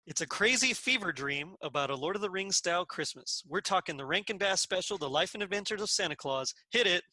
It's a crazy fever dream about a Lord of the Rings style Christmas. We're talking the Rankin Bass special, The Life and Adventures of Santa Claus. Hit it.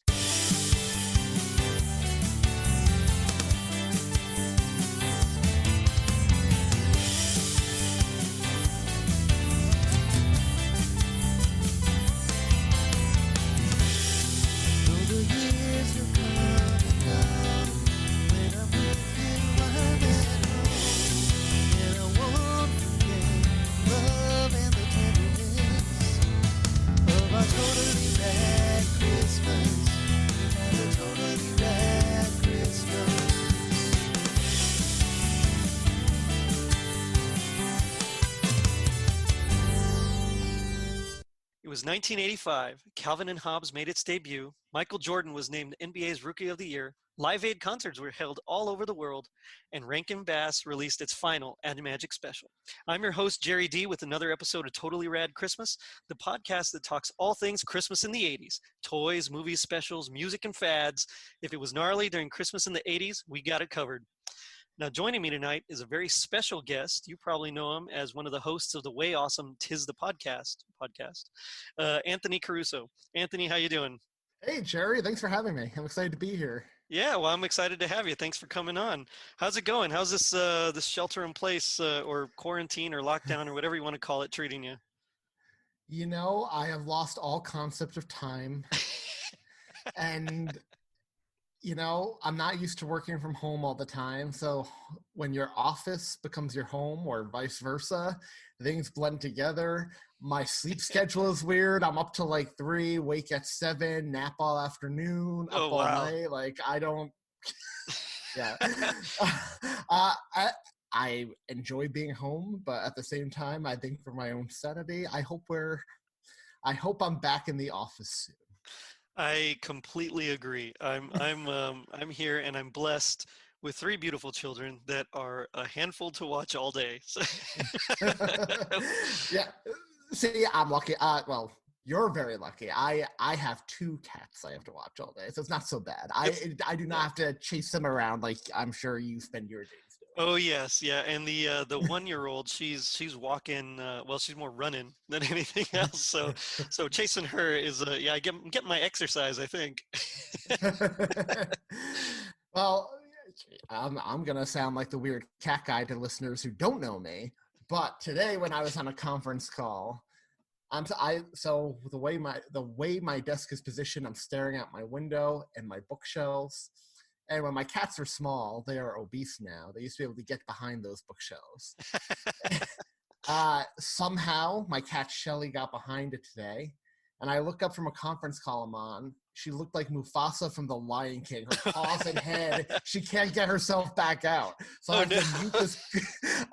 It was 1985. Calvin and Hobbes made its debut. Michael Jordan was named NBA's Rookie of the Year. Live Aid concerts were held all over the world, and Rankin Bass released its final Ad Magic special. I'm your host, Gerry D, with another episode of Totally Rad Christmas, the podcast that talks all things Christmas in the 80s. Toys, movies, specials, music, and fads. If it was gnarly during Christmas in the 80s, we got it covered. Now, joining me tonight is a very special guest. You probably know him as one of the hosts of the way awesome Tis the Podcast, Anthony Caruso. Anthony, how you doing? Hey, Gerry. Thanks for having me. I'm excited to be here. Yeah, well, I'm excited to have you. Thanks for coming on. How's it going? How's this shelter in place or quarantine or lockdown or whatever you want to call it treating you? You know, I have lost all concept of time. And you know, I'm not used to working from home all the time. So when your office becomes your home or vice versa, things blend together. My sleep schedule is weird. I'm up till like 3, wake at 7, nap all afternoon, up all night. Like I don't, yeah. I enjoy being home, but at the same time, I think for my own sanity, I hope I'm back in the office soon. I completely agree. I'm here and I'm blessed with 3 beautiful children that are a handful to watch all day. Yeah. See, I'm lucky. Well, you're very lucky. I have 2 cats I have to watch all day, so it's not so bad. I do not have to chase them around like I'm sure you spend your days doing. Oh yes, yeah. And the 1-year-old, she's walking. Well, she's more running than anything else. So chasing her is I get my exercise, I think. Well, I'm gonna sound like the weird cat guy to listeners who don't know me. But today, when I was on a conference call, so the way my desk is positioned, I'm staring out my window and my bookshelves. And when my cats were small, they are obese now. They used to be able to get behind those bookshelves. Somehow, my cat Shelly got behind it today. And I look up from a conference call I'm on. She looked like Mufasa from The Lion King. Her paws and head. She can't get herself back out. So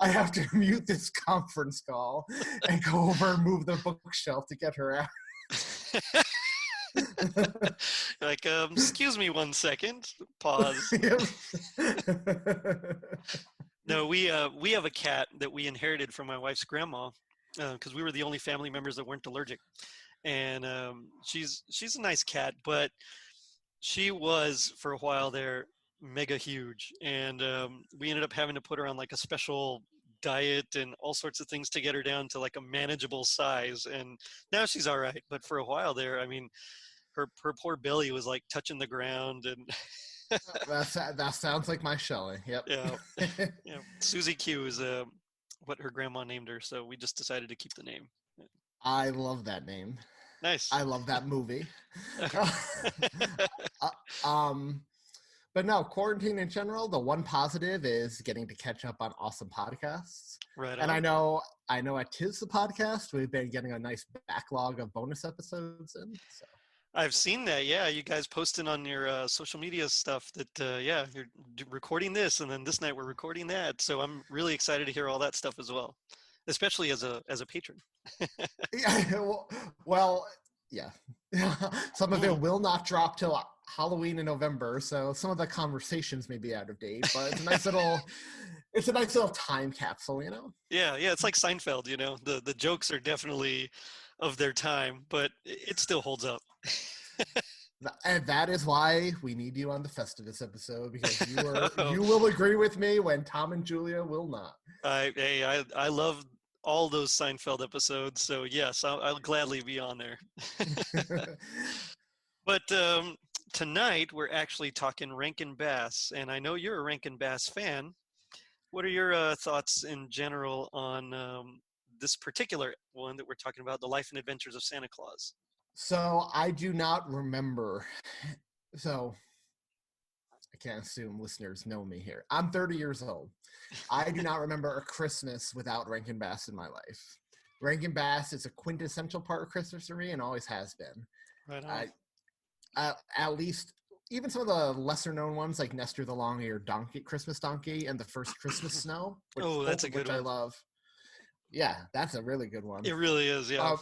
I have to mute this conference call and go over and move the bookshelf to get her out. Like, excuse me 1 second. Pause. No, we have a cat that we inherited from my wife's grandma because we were the only family members that weren't allergic. And she's a nice cat, but she was for a while there mega huge, and we ended up having to put her on like a special diet and all sorts of things to get her down to like a manageable size. And now she's all right, but for a while there, I mean, her poor belly was like touching the ground, and that sounds like my Shelly. Yep. Yeah. Susie Q is what her grandma named her, so we just decided to keep the name. I love that name. Nice. I love that movie. But no, quarantine in general, the one positive is getting to catch up on awesome podcasts. Right. And I know at Tis the Podcast, we've been getting a nice backlog of bonus episodes in. So. I've seen that. Yeah, you guys posting on your social media stuff that you're recording this, and then this night we're recording that. So I'm really excited to hear all that stuff as well, especially as a patron. Well, yeah. Some of it will not drop till Halloween in November, so some of the conversations may be out of date. But it's a nice little time capsule, you know. Yeah. It's like Seinfeld, you know. The jokes are definitely of their time, but it still holds up. And that is why we need you on the Festivus episode, because you will agree with me when Tom and Julia will not. I love all those Seinfeld episodes. So yes, I'll gladly be on there. But tonight we're actually talking Rankin Bass, and I know you're a Rankin Bass fan. What are your thoughts in general on this particular one that we're talking about, The Life and Adventures of Santa Claus? So I do not remember. So I can't assume listeners know me here. I'm 30 years old. I do not remember a Christmas without Rankin Bass in my life. Rankin Bass is a quintessential part of Christmas for me and always has been. Right on. At least, even some of the lesser known ones like Nestor the Long-Eared Donkey, Christmas Donkey, and the First Christmas Snow. That's a good one. I love. Yeah, that's a really good one. It really is, yeah.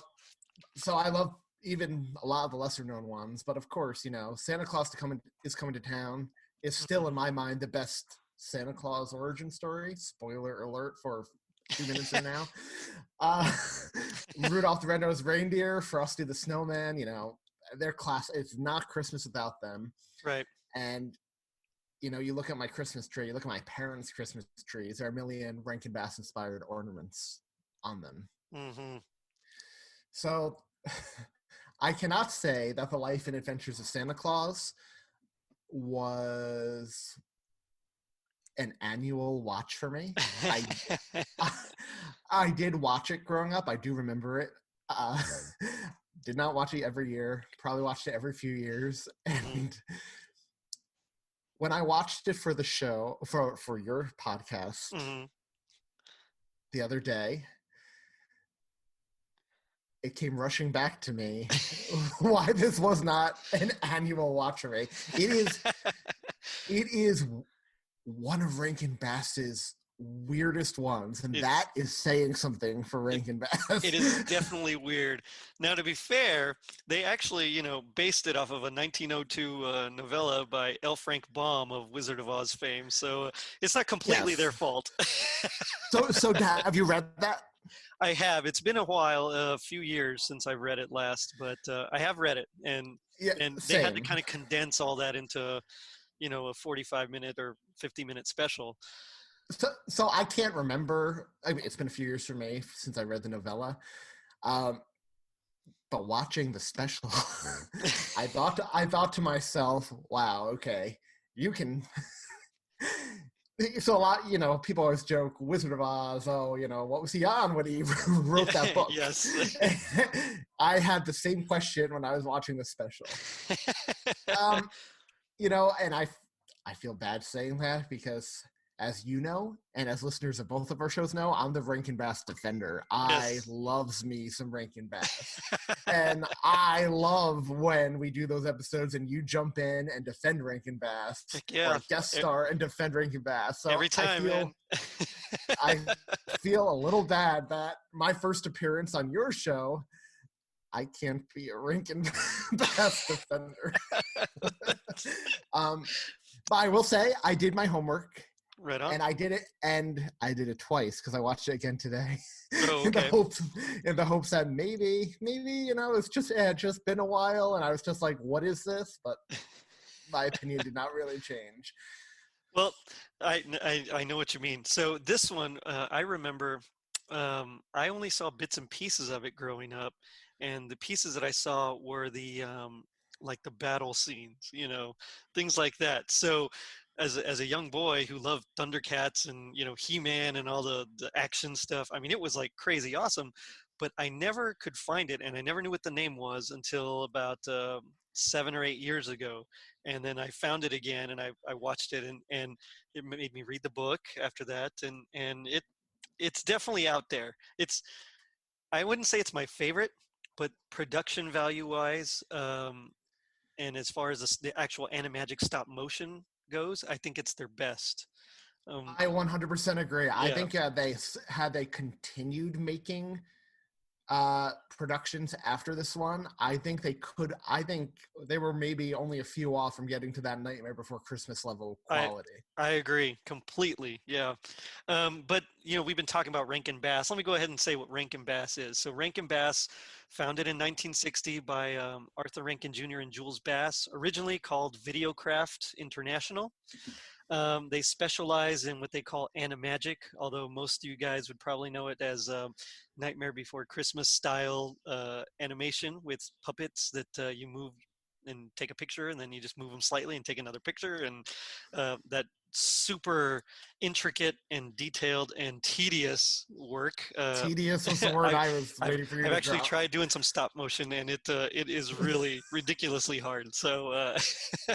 So I love even a lot of the lesser known ones, but of course, Santa Claus is coming to town is still in my mind the best Santa Claus origin story. Spoiler alert for 2 minutes in now. Rudolph the Red-Nosed Reindeer, Frosty the Snowman, their class. It's not Christmas without them. Right. And you look at my Christmas tree, you look at my parents' Christmas trees, there are a million Rankin Bass inspired ornaments on them. Mm-hmm. So I cannot say that The Life and Adventures of Santa Claus was an annual watch for me. I did watch it growing up. I do remember it. Did not watch it every year. Probably watched it every few years. And when I watched it for the show, for your podcast the other day, it came rushing back to me why this was not an annual watch for me. It is one of Rankin Bass's weirdest ones, and that is saying something for Rankin Bass. It is definitely weird. Now, to be fair, they actually, based it off of a 1902 novella by L. Frank Baum of Wizard of Oz fame, so it's not completely their fault. So have you read that? I have. It's been a while, a few years since I read it last, but I have read it, and they had to kind of condense all that into, a 45-minute or 50-minute special. So I can't remember. I mean, it's been a few years for me since I read the novella, but watching the special, I thought to myself, "Wow, okay, you can." So a lot, people always joke, Wizard of Oz, what was he on when he wrote that book? Yes. I had the same question when I was watching the special. And I feel bad saying that because, as you know, and as listeners of both of our shows know, I'm the Rankin Bass defender. I loves me some Rankin Bass. And I love when we do those episodes and you jump in and defend Rankin Bass. Or guest star and defend Rankin Bass. So every time, I feel a little bad that my first appearance on your show, I can't be a Rankin Bass defender. But I will say I did my homework. Right on. And I did it twice because I watched it again today. Oh, okay. in the hopes that maybe it had just been a while, and I was just like, "What is this?" But my opinion did not really change. Well, I know what you mean. So this one, I remember, I only saw bits and pieces of it growing up, and the pieces that I saw were the like the battle scenes, things like that. So as a young boy who loved Thundercats and He-Man and all the action stuff, I mean, it was like crazy awesome, but I never could find it, and I never knew what the name was until about 7 or 8 years ago. And then I found it again, and I watched it, and it made me read the book after that, and it's definitely out there. I wouldn't say it's my favorite, but production value wise, and as far as the actual animagic stop motion goes, I think it's their best. I 100% agree. Yeah. I think they continued making productions after this one, I think they were maybe only a few off from getting to that Nightmare Before Christmas level quality. I agree completely. Yeah. But we've been talking about Rankin Bass. Let me go ahead and say what Rankin Bass is. So Rankin Bass, founded in 1960 by Arthur Rankin Jr. and Jules Bass, originally called Videocraft International. They specialize in what they call animagic, although most of you guys would probably know it as Nightmare Before Christmas style animation with puppets that you move and take a picture, and then you just move them slightly and take another picture, and that super intricate and detailed and tedious work. Tedious was the word I, I was waiting for you I've to actually drop. tried doing some stop motion, and it is really ridiculously hard. So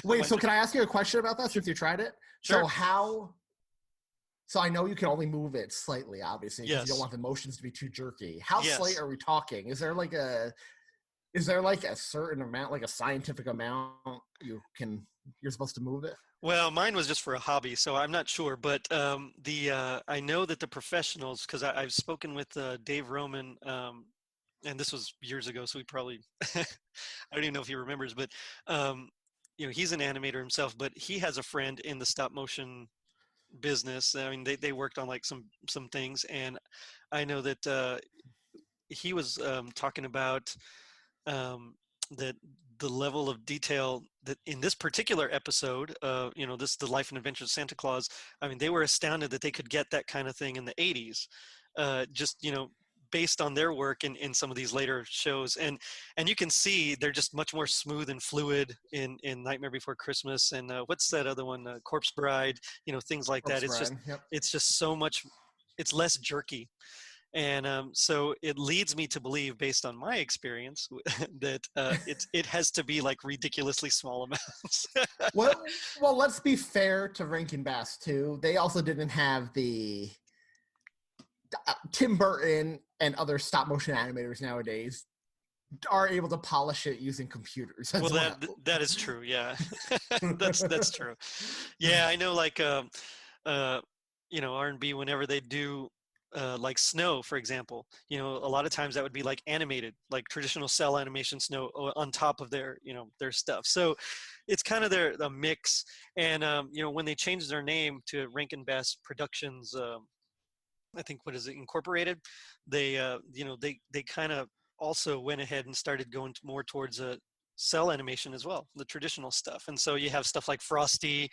Wait, so can I ask you a question about that since you tried it? Sure. So I know you can only move it slightly, obviously, because you don't Yes. want the motions to be too jerky. How Yes. slight are we talking? Is there like a certain amount, like a scientific amount you're supposed to move it? Well, mine was just for a hobby, so I'm not sure. But I know that the professionals, because I've spoken with Dave Roman, and this was years ago, so he probably I don't even know if he remembers, but he's an animator himself, but he has a friend in the stop motion business. I mean, they worked on like some things, and I know that he was talking about that the level of detail that in this particular episode, this the life and adventures of Santa Claus. I mean, they were astounded that they could get that kind of thing in the 80s, just based on their work in some of these later shows, and you can see they're just much more smooth and fluid in Nightmare Before Christmas, and what's that other one, Corpse Bride, things like that. Corpse Bride, yep. It's just so much, it's less jerky. And so it leads me to believe, based on my experience, that it has to be like ridiculously small amounts. well, let's be fair to Rankin Bass too. They also didn't have the Tim Burton and other stop motion animators nowadays are able to polish it using computers. Well, that is true. Yeah, that's true. Yeah, I know. Like R&B, whenever they do. Like snow, for example, a lot of times that would be like animated, like traditional cell animation snow on top of their stuff. So it's kind of a mix. And when they changed their name to Rankin Bass Productions, I think, what is it, Incorporated, they they kind of also went ahead and started going more towards cell animation as well, the traditional stuff. And so you have stuff like Frosty.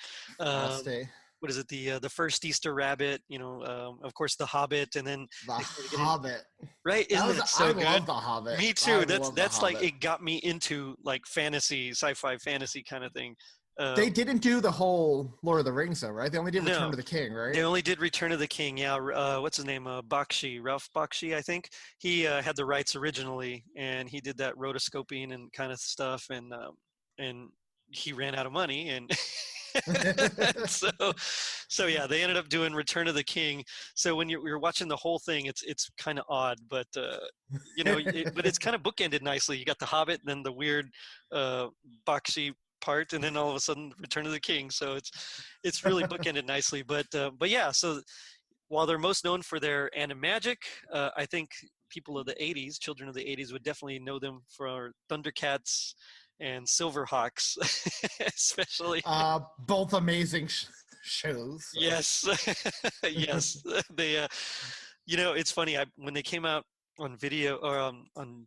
What is it, the first Easter Rabbit, of course the Hobbit, and then the Hobbit, right? Isn't that so good? I love the Hobbit. Me too. That's like, it got me into like fantasy, sci-fi fantasy kind of thing. They didn't do the whole Lord of the Rings though, right? They only did Return of the King, right? They only did Return of the King. Yeah. What's his name? Ralph Bakshi, I think. He had the rights originally, and he did that rotoscoping and kind of stuff, and he ran out of money, and so yeah, they ended up doing Return of the King. So when you're watching the whole thing, it's kind of odd, but but it's kind of bookended nicely. You got the Hobbit, and then the weird Bakshi part, and then all of a sudden Return of the King. So it's really bookended nicely. But yeah, so while they're most known for their animagic, I think people of the 80s, children of the 80s, would definitely know them for Thundercats and Silverhawks, especially. Both amazing shows. So. Yes, yes. They, it's funny. When they came out on video or on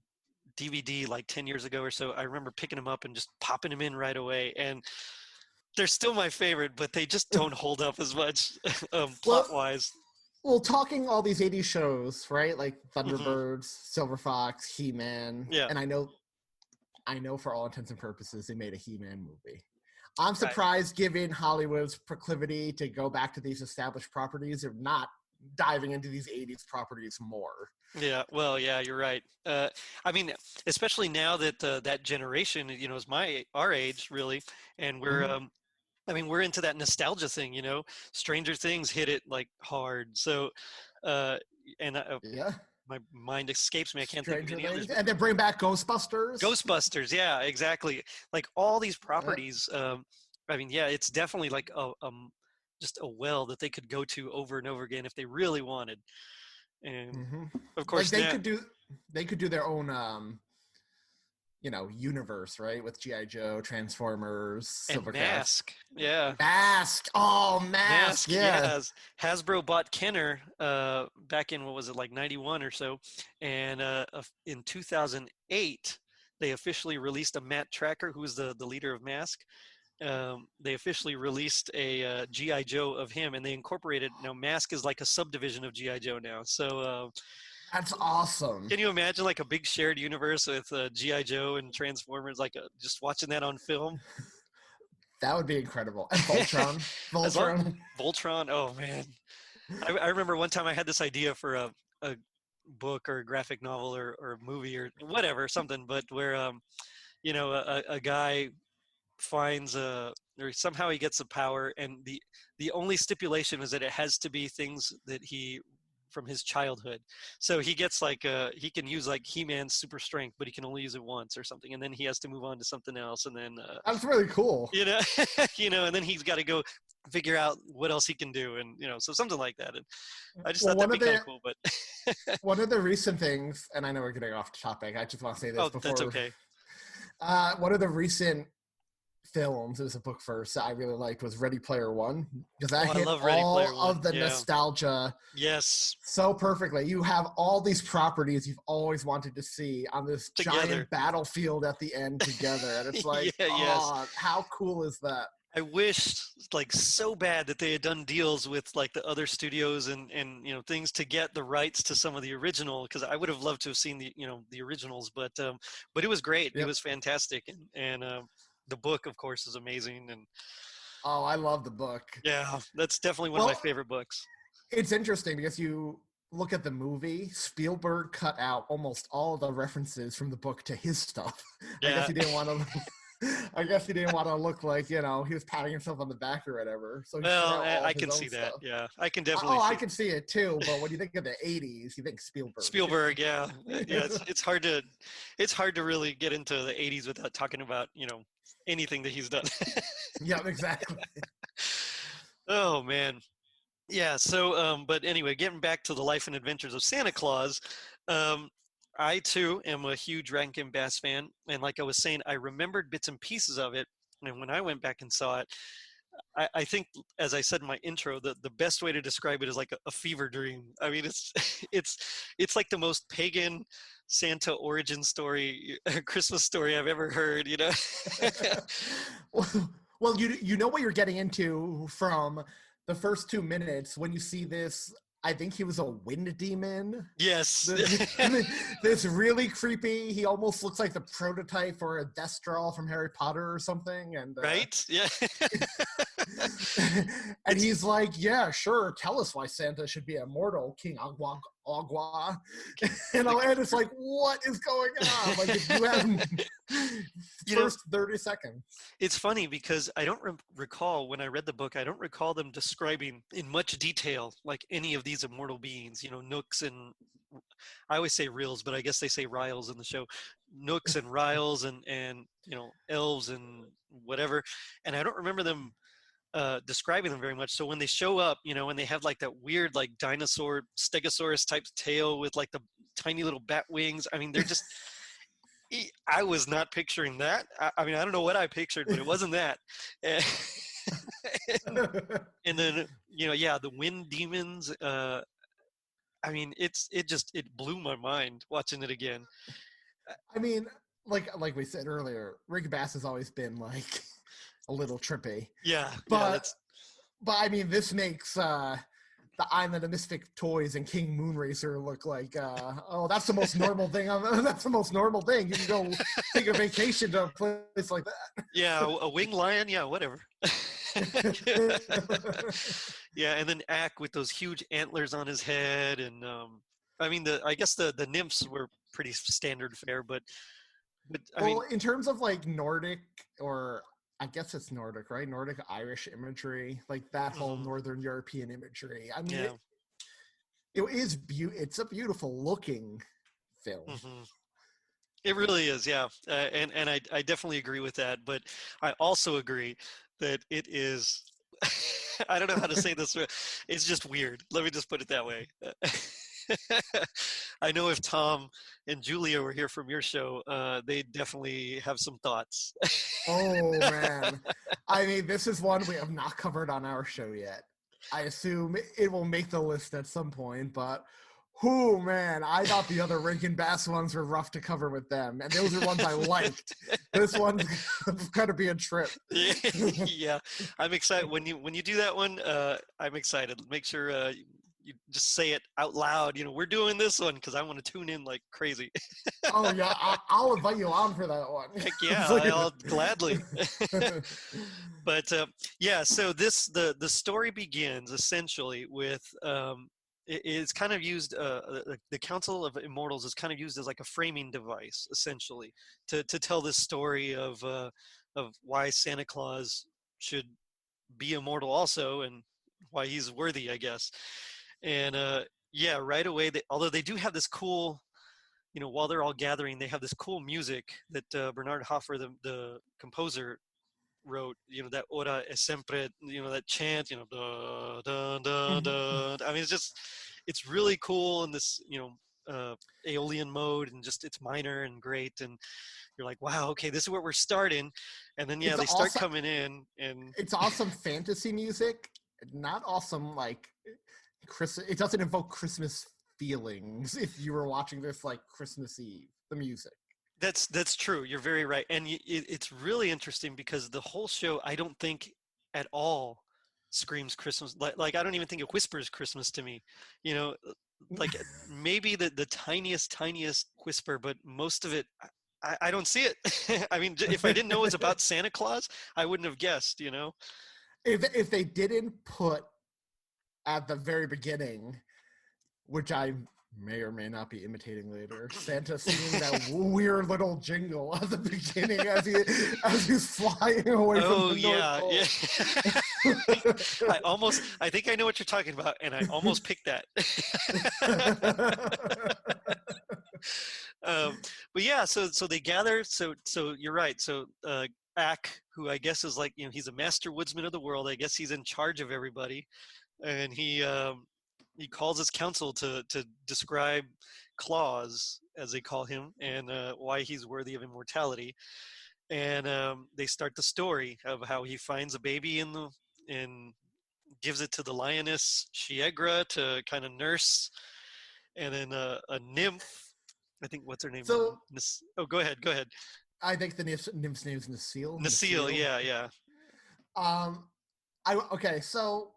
DVD like 10 years ago or so, I remember picking them up and just popping them in right away. And they're still my favorite, but they just don't hold up as much plot-wise. Well, talking all these 80s shows, right? Like Thunderbirds, Silver Fox, He-Man. Yeah. And I know for all intents and purposes, they made a He-Man movie. I'm surprised, given Hollywood's proclivity to go back to these established properties, they're not diving into these 80s properties more. Yeah, well, yeah, you're right. I mean, especially now that that generation, is our age, really, and we're, we're into that nostalgia thing, Stranger Things hit it like hard. So, yeah. My mind escapes me. I can't think of any others. And then bring back Ghostbusters. Ghostbusters, yeah, exactly. Like all these properties. It's definitely like just a well that they could go to over and over again if they really wanted. And of course, like they could do their own universe, right? With GI Joe, Transformers, And Silvercats. Mask. Yeah. Mask. Oh, Mask. Mask, Yeah. yes. Hasbro bought Kenner back in, what was it, like 91 or so. And in 2008, they officially released a Matt Tracker, who was the leader of Mask. They officially released a GI Joe of him, and they incorporated. Now, Mask is like a subdivision of GI Joe now. So, That's awesome. can you imagine like a big shared universe with GI Joe and Transformers, like just watching that on film? That would be incredible. And Voltron. As long Voltron. Voltron, oh man, I remember one time I had this idea for a book or a graphic novel or a movie or whatever, something, but where a guy finds or somehow he gets a power, and the only stipulation is that it has to be things that he from his childhood. So he gets like he can use like He-Man's super strength, but he can only use it once or something, and then he has to move on to something else, and then That's really cool. and then he's got to go figure out what else he can do, and so something like that. And I just Well, thought that'd be kind of cool. But one of the recent things, and I know we're getting off topic, I just want to say this before. That's okay. One of the recent films, it was a book first, that I really liked was Ready Player One, because that hit all of the nostalgia so perfectly. You have all these properties you've always wanted to see on this giant battlefield at the end together, and it's like, how cool is that? I wished like so bad that they had done deals with like the other studios and things to get the rights to some of the original, because I would have loved to have seen the originals, but it was great. It was fantastic, and the book, of course, is amazing. And I love the book. Yeah, that's definitely one of my favorite books. It's interesting because you look at the movie, Spielberg cut out almost all of the references from the book to his stuff. Yeah. I guess he didn't want to look like, he was patting himself on the back or whatever. So I can see that. Yeah, I can definitely. I can see it too. But when you think of the '80s, you think Spielberg. Yeah. It's hard to really get into the '80s without talking about anything that he's done. Yeah, exactly. Oh man. Yeah, so but anyway, getting back to the life and adventures of Santa Claus, I too am a huge Rankin Bass fan, and like I was saying, I remembered bits and pieces of it, and when I went back and saw it, I think, as I said in my intro, the best way to describe it is like a fever dream. I mean, it's like the most pagan Santa origin story, Christmas story I've ever heard. Well, you know what you're getting into from the first 2 minutes when you see this. I think he was a wind demon. Yes. This really creepy. He almost looks like the prototype for a Destral from Harry Potter or something. And right? Yeah. And he's like, yeah, sure. Tell us why Santa should be immortal, King Agua. And it's like, what is going on? Like, if you have first 30 seconds. It's funny because I don't recall when I read the book, I don't recall them describing in much detail like any of these immortal beings, Knooks and I always say Reels, but I guess they say Riles in the show. Knooks and Riles and elves and whatever. And I don't remember them describing them very much. So when they show up, and they have like that weird like dinosaur stegosaurus type tail with like the tiny little bat wings, I mean, they're just I was not picturing that. I mean, I don't know what I pictured, but it wasn't that. And then the wind demons, I mean, it blew my mind watching it again. I mean, like we said earlier, Rick Bass has always been like a little trippy. Yeah. But I mean, this makes the Island of Misfit Toys and King Moonracer look like that's the most normal thing. That's the most normal thing. You can go take a vacation to a place like that. Yeah, a winged lion. Yeah, whatever. Yeah, and then Ack with those huge antlers on his head, and I mean, I guess the nymphs were pretty standard fare, but I mean, in terms of like Nordic, or I guess it's Nordic, right? Nordic Irish imagery, like that whole Northern European imagery. I mean, it's a beautiful looking film. Mm-hmm. It really is, yeah, and I definitely agree with that. But I also agree that it is. I don't know how to say this. It's just weird. Let me just put it that way. I know if Tom and Julia were here from your show, they definitely have some thoughts. Oh man, I mean, this is one we have not covered on our show yet. I assume it will make the list at some point, but oh man, I thought the other Rankin Bass ones were rough to cover with them, and those are ones I liked. This one's gonna be a trip. Yeah, I'm excited when you do that one. I'm excited. Make sure you just say it out loud. We're doing this one because I want to tune in like crazy. Oh yeah, I'll invite you on for that one. Heck yeah, I'll gladly. But yeah, so the story begins essentially with it's kind of used. The Council of Immortals is kind of used as like a framing device, essentially, to tell this story of why Santa Claus should be immortal also, and why he's worthy, I guess. And yeah, right away, although they do have this cool, while they're all gathering, they have this cool music that Bernard Hoffer, the composer, wrote. That ora es sempre, that chant, da, da, da, da. I mean, it's really cool in this, Aeolian mode, and just it's minor and great, and you're like, wow, okay, this is where we're starting. And then, yeah, It's they start awesome. coming in, and It's awesome fantasy music, not awesome like it doesn't invoke Christmas feelings if you were watching this like Christmas Eve, the music. that's true. You're very right. And it's really interesting because the whole show, I don't think at all screams Christmas. Like I don't even think it whispers Christmas to me. You know, like maybe the tiniest whisper, but most of it, I don't see it. I mean, if I didn't know it's about Santa Claus, I wouldn't have guessed. If they didn't put at the very beginning, which I may or may not be imitating later, Santa singing that weird little jingle at the beginning as he's flying away from the North Pole. I think I know what you're talking about, and I almost picked that. But yeah, so they gather. So you're right. So Ack, who I guess is like, he's a master woodsman of the world. I guess he's in charge of everybody, and he calls his council to describe Claus, as they call him, and why he's worthy of immortality. And they start the story of how he finds a baby and gives it to the lioness Shiegra to kind of nurse, and then a nymph. I think, what's her name? So, go ahead. I think the nymph's name is Necile. Necile, yeah. Okay, so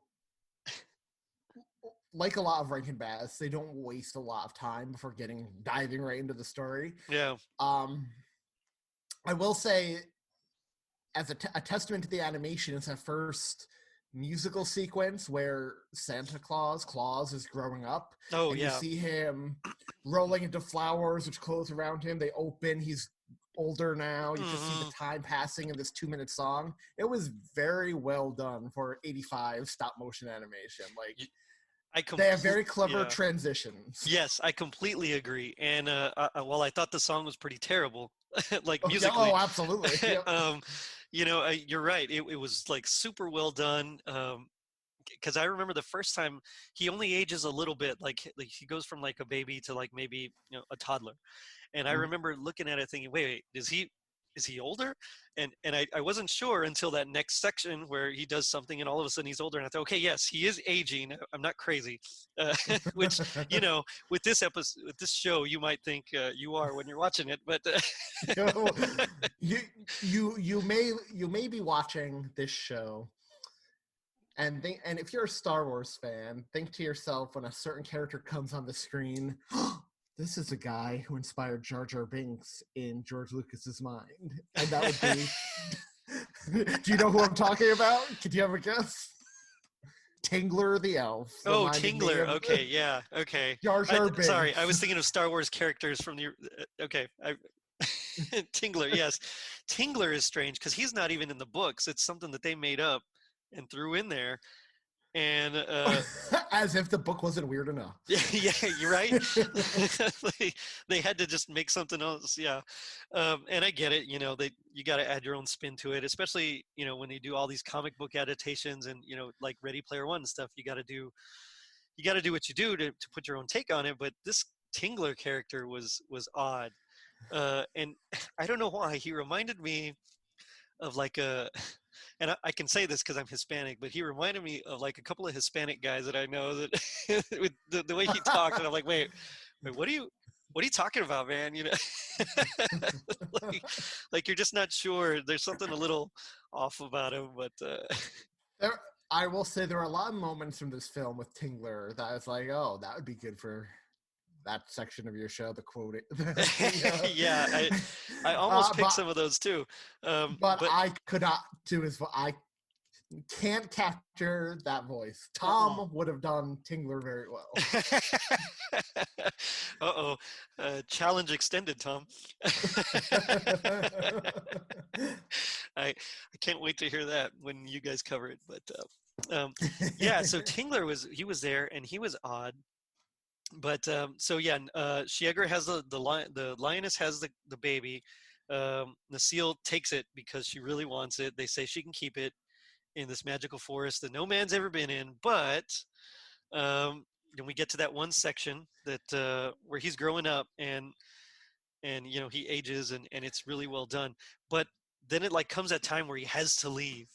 like a lot of Rankin Bass, they don't waste a lot of time before diving right into the story. Yeah. I will say, as a testament to the animation, it's that first musical sequence where Santa Claus is growing up. Oh, and yeah. You see him rolling into flowers which close around him. They open. He's older now. You just see the time passing in this 2-minute song. It was very well done for 85 stop motion animation. Like, they have very clever transitions. Yes, I completely agree. And while I thought the song was pretty terrible, like musically. Oh, absolutely. Yep. You're right. It was like super well done. Because I remember the first time, he only ages a little bit. Like he goes from like a baby to like maybe a toddler. And I remember looking at it thinking, wait, is he older? And I wasn't sure until that next section where he does something and all of a sudden he's older. And I thought, okay, yes, he is aging. I'm not crazy. Which, with this episode, with this show, you might think you are when you're watching it. But you may be watching this show and if you're a Star Wars fan, think to yourself when a certain character comes on the screen, this is a guy who inspired Jar Jar Binks in George Lucas's mind. And that would be... Do you know who I'm talking about? Could you have a guess? Tingler the Elf. Oh, Tingler. Okay, yeah. Okay. Jar Jar Binks. Sorry, I was thinking of Star Wars characters from the... Okay. Tingler, yes. Tingler is strange because he's not even in the books. It's something that they made up and threw in there. And as if the book wasn't weird enough. Yeah, you're right. They had to just make something else. Yeah. And I get it. You got to add your own spin to it, especially when you do all these comic book adaptations and like Ready Player One and stuff. You got to do you got to do what you do to put your own take on it. But this Tingler character was odd, and I don't know why he reminded me of like a, and I can say this because I'm Hispanic, but he reminded me of like a couple of Hispanic guys that I know that with the way he talked, and I'm like, wait, what are you talking about, man? You know, like you're just not sure. There's something a little off about him, but There, I will say there are a lot of moments from this film with Tingler that I was like, oh, that would be good for that section of your show, the quote. yeah, I almost picked but some of those too, but but I could not do as well. I can't capture that voice. uh-uh. Tom would have done Tingler very well. Uh-oh. Challenge extended, Tom. I can't wait to hear that when you guys cover it. But yeah, so Tingler was there and he was odd. But so yeah, Shiegra has the lioness has the baby. Necile takes it because she really wants it. They say she can keep it in this magical forest that no man's ever been in. But then we get to that one section that where he's growing up and you know he ages and it's really well done. But then it like comes that time where he has to leave.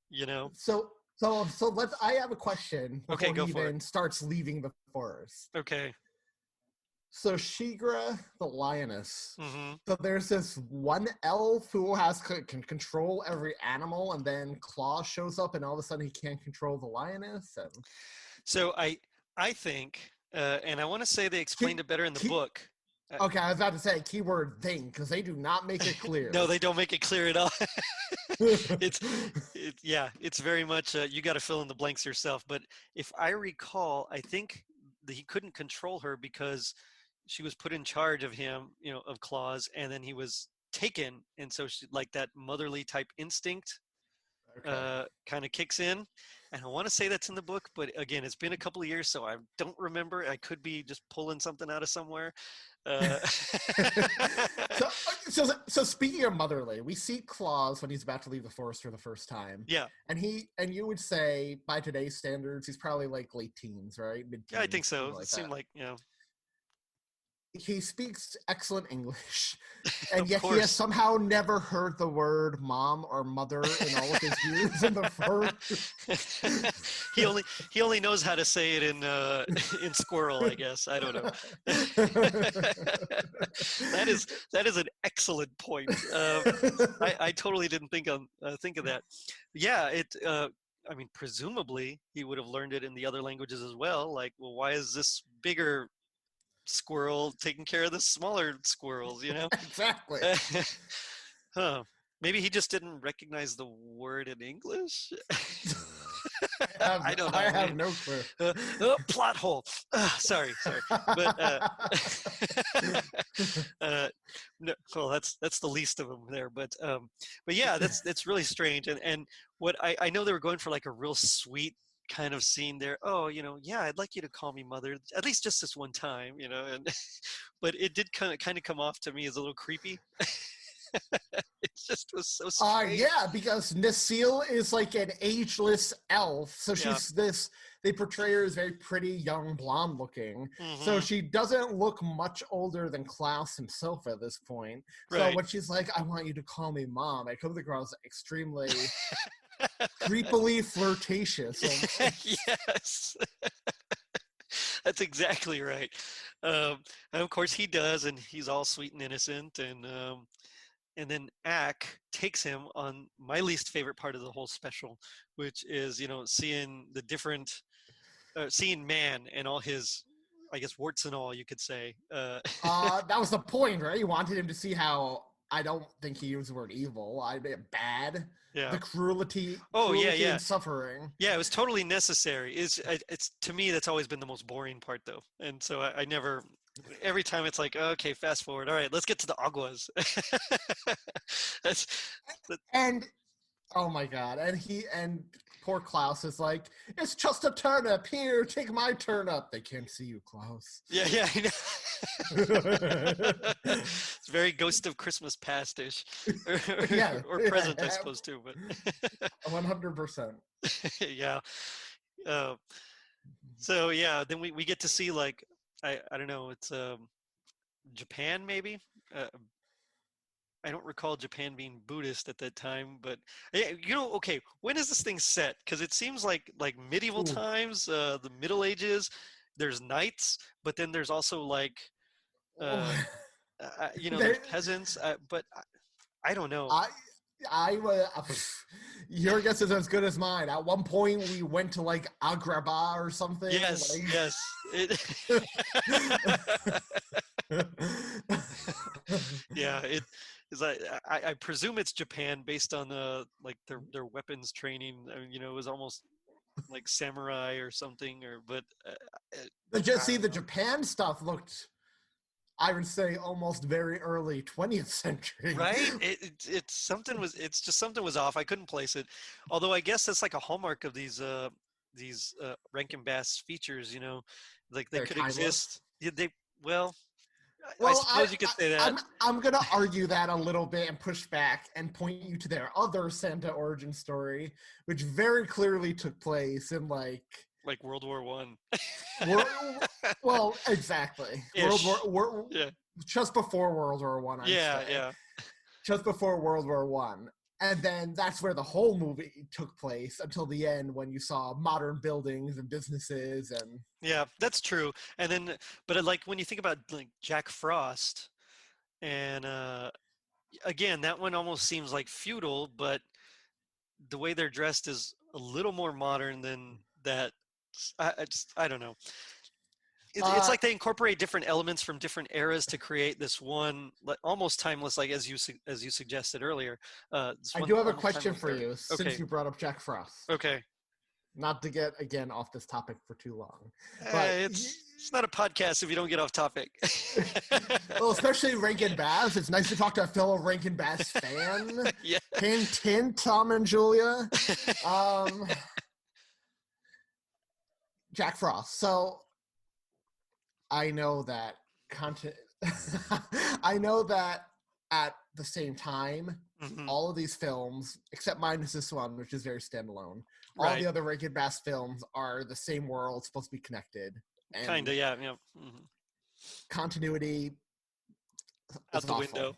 You know. So let's. I have a question Okay, before go he for it. even starts leaving the forest. Okay. So Shigra, the lioness. Mm-hmm. So there's this one elf who can control every animal, and then Claus shows up, and all of a sudden he can't control the lioness. And So I think, and I want to say they explained it better in the book. Okay, I was about to say keyword thing because they do not make it clear. No, they don't make it clear at all. It's very much you got to fill in the blanks yourself. But if I recall, I think that he couldn't control her because she was put in charge of him, you know, of Claus, and then he was taken, and so she, like that motherly type instinct kind of kicks in. And I want to say that's in the book, but again, it's been a couple of years, so I don't remember. I could be just pulling something out of somewhere. So speaking of motherly, we see Claus when he's about to leave the forest for the first time. Yeah. And you would say by today's standards, he's probably like late teens, right? Mid-teens, Yeah, I think so. Like it seemed like, you know. He speaks excellent English, and yet course. he has somehow never heard the word mom or mother in all of his years in the first. he only knows how to say it in squirrel, I guess. I don't know. that is an excellent point. I totally didn't think of that. Yeah, I mean, presumably he would have learned it in the other languages as well. Like, well, why is this bigger squirrel taking care of the smaller squirrels, you know? Exactly. Huh. Maybe he just didn't recognize the word in English. I don't know. I have no clue. Plot hole. Sorry. But no, well, that's the least of them there. But yeah, that's really strange. And what I know they were going for like a real sweet kind of scene there. Oh, you know, yeah, I'd like you to call me mother, at least just this one time, you know. And but it did kind of come off to me as a little creepy. It just was so strange. Yeah, because Necile is like an ageless elf, so she's this. They portray her as very pretty, young, blonde looking. Mm-hmm. So she doesn't look much older than Klaus himself at this point. Right. So when she's like, "I want you to call me mom," I come across extremely creepily flirtatious. Yes. That's exactly right. And of course he does, and he's all sweet and innocent, and then Ack takes him on my least favorite part of the whole special, which is, you know, seeing the different, seeing man and all his, I guess, warts and all, you could say. That was the point, right? You wanted him to see how, I don't think he used the word evil, I mean bad. Yeah. The cruelty and suffering. Yeah, it was totally necessary. It's to me, that's always been the most boring part, though. And so I never, every time it's like, okay, fast forward. All right, let's get to the aguas. And oh my God. And poor Klaus is like, it's just a turnip. Here, take my turnip. They can't see you, Klaus. Yeah, I know. It's very Ghost of Christmas past-ish. Or present, I suppose, too. But 100%. Yeah. So yeah, then we get to see like I don't know, it's Japan maybe. Uh, I don't recall Japan being Buddhist at that time, but okay, when is this thing set? Because it seems like medieval Ooh. times, the Middle Ages. There's knights, but then there's also like, uh, They, there's peasants. But I don't know. I I your guess is as good as mine. At one point, we went to like Agrabah or something. Yes, yes. Yeah, it is. I presume it's Japan based on like their weapons training. I mean, it was almost like samurai or something, or but I See, don't the know. Japan stuff looked, I would say, almost very early 20th century. Right? It's something was it's just something was off. I couldn't place it. Although I guess that's like a hallmark of these Rankin Bass features. Like they They're could timeless. exist. They well, I Well, suppose you could say that. I'm gonna argue that a little bit and push back and point you to their other Santa origin story, which very clearly took place in Like World War One. well, exactly Ish. War Yeah. just before World War One, I'd Yeah. say, Yeah. just before World War One. And then that's where the whole movie took place until the end, when you saw modern buildings and businesses and Yeah, that's true. And then, but like when you think about like Jack Frost, and again, that one almost seems like feudal, but the way they're dressed is a little more modern than that. I don't know. It's uh, like they incorporate different elements from different eras to create this one, like, almost timeless, like as you suggested earlier. This I one do have a almost question timeless for era. you, since Okay, you brought up Jack Frost. okay. Not to get again off this topic for too long, but It's not a podcast if you don't get off topic. well, especially Rankin Bass. It's nice to talk to a fellow Rankin Bass fan. Yeah. Hint, hint, Tom and Julia. Um, Jack Frost. So I know that content. I know that at the same time, Mhm. all of these films, except minus this one, which is very standalone, all Right. the other Rankin Bass films are the same world, supposed to be connected, Kind and of. Yeah. Yeah. Mhm. continuity Out is the awful. window.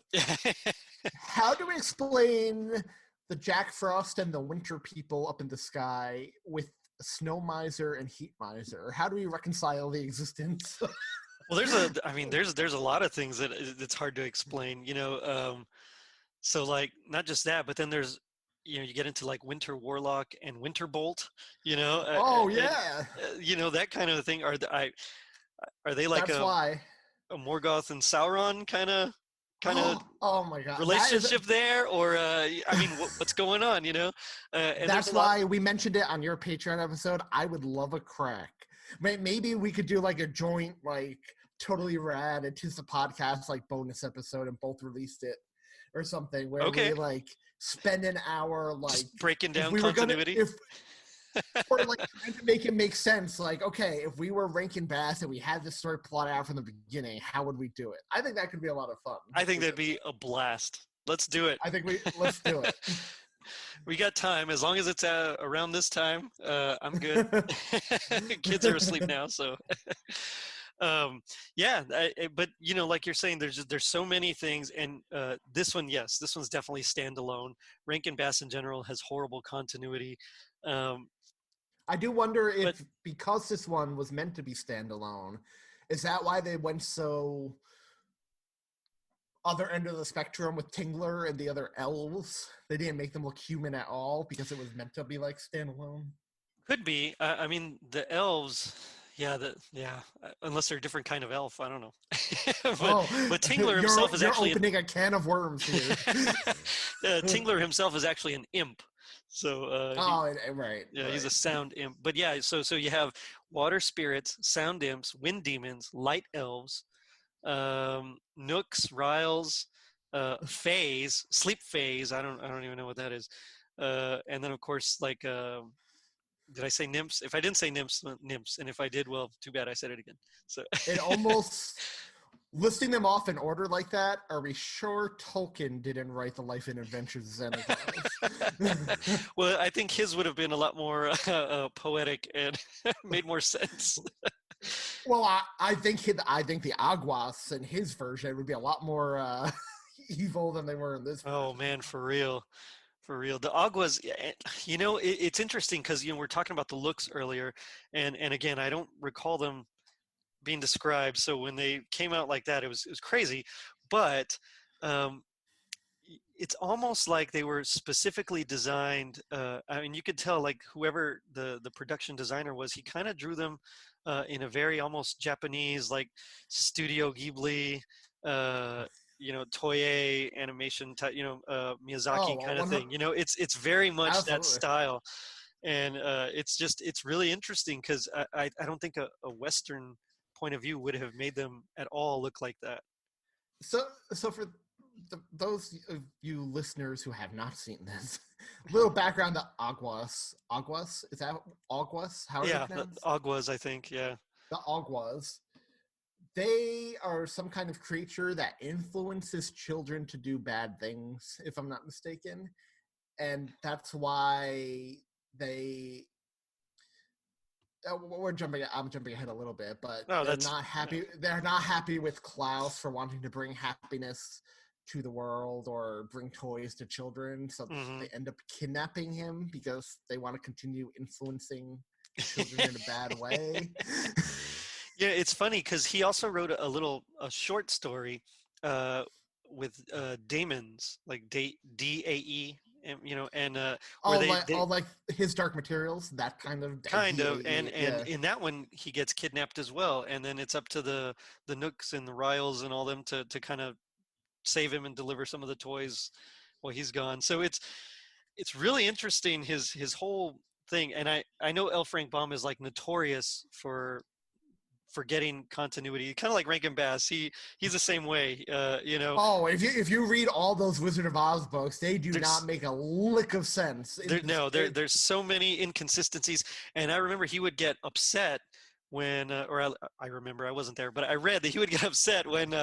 How do we explain the Jack Frost and the winter people up in the sky with snow miser and heat miser? How do we reconcile the existence? Well, I mean, there's a lot of things that it's hard to explain. So like not just that, but then there's, you get into like Winter Warlock and Winter Bolt. Oh And yeah, that kind of thing. Are they like that's why. a Morgoth and Sauron kind of Oh my god, that is. relationship there, or I mean, what's going on? And there's a That's lot. why we mentioned it on your Patreon episode. I would love a crack. Maybe we could do like a joint, like totally rad It's a podcast like bonus episode and both released it or something, where we Okay, like spend an hour like, just breaking if down we were gonna continuity. if or like trying to make it make sense. Like, okay, if we were Rankin Bass and we had this story plotted out from the beginning, how would we do it? I think that could be a lot of fun. I think that'd be a blast. Let's do it. I think let's do it. We got time. As long as it's around this time, I'm good. Kids are asleep now, so um, yeah. But like you're saying, there's so many things, and this one, yes, this one's definitely standalone. Rankin Bass in general has horrible continuity. Um, I do wonder but if, because this one was meant to be standalone, is that why they went so other end of the spectrum with Tingler and the other elves? They didn't make them look human at all because it was meant to be like standalone. could be. I mean, the elves. Yeah. Unless they're a different kind of elf, I don't know. but Oh, but Tingler himself is you're actually opening a can of worms here. Tingler himself is actually an imp. So Oh, right, yeah, he's a right. sound imp. But yeah, so you have water spirits, sound imps, wind demons, light elves, nooks, riles, fays, sleep fays. I don't even know what that is. And then of course like did I say nymphs? If I didn't say nymphs, nymphs, and if I did, well, too bad I said it again. So It almost listing them off in order like that, are we sure Tolkien didn't write the life and adventures of Santa Claus? Well, I think his would have been a lot more poetic and made more sense. Well, I think the Aguas in his version would be a lot more evil than they were in this version. Oh man, for real. For real. The Aguas, it's interesting because, we're talking about the looks earlier, and again, I don't recall them being described. So when they came out like that, it was crazy. But um, it's almost like they were specifically designed. I mean, you could tell, like, whoever the production designer was, he kind of drew them in a very almost Japanese, like Studio Ghibli, Toei animation type, Miyazaki kind of thing. It's very much that Absolutely. style. And it's really interesting because I don't think a Western point of view would have made them at all look like that. So for those of you listeners who have not seen this, little background: the Aguas, is that Aguas? How are Yeah, they the pronounced? Aguas, I think. Yeah. The Aguas. They are some kind of creature that influences children to do bad things, if I'm not mistaken, and that's why they I'm jumping ahead a little bit, but No, they're that's not happy. They're not happy with Klaus for wanting to bring happiness to the world or bring toys to children. So hmm they end up kidnapping him because they want to continue influencing children in a bad way. Yeah, it's funny because he also wrote a short story uh, with daemons, like Dae, and where they all like his Dark Materials, that kind of kind of, and DAE, yeah. in that one he gets kidnapped as well, and then it's up to the Nooks and the Riles and all them to kind of save him and deliver some of the toys while he's gone. So it's really interesting, his whole thing. And I know L. Frank Baum is like notorious for forgetting continuity, kind of like Rankin Bass. He's the same way. Oh, if you read all those Wizard of Oz books, they do not There's make a lick of sense. there's so many inconsistencies, and I remember he would get upset when, I remember I wasn't there, but I read that he would get upset when,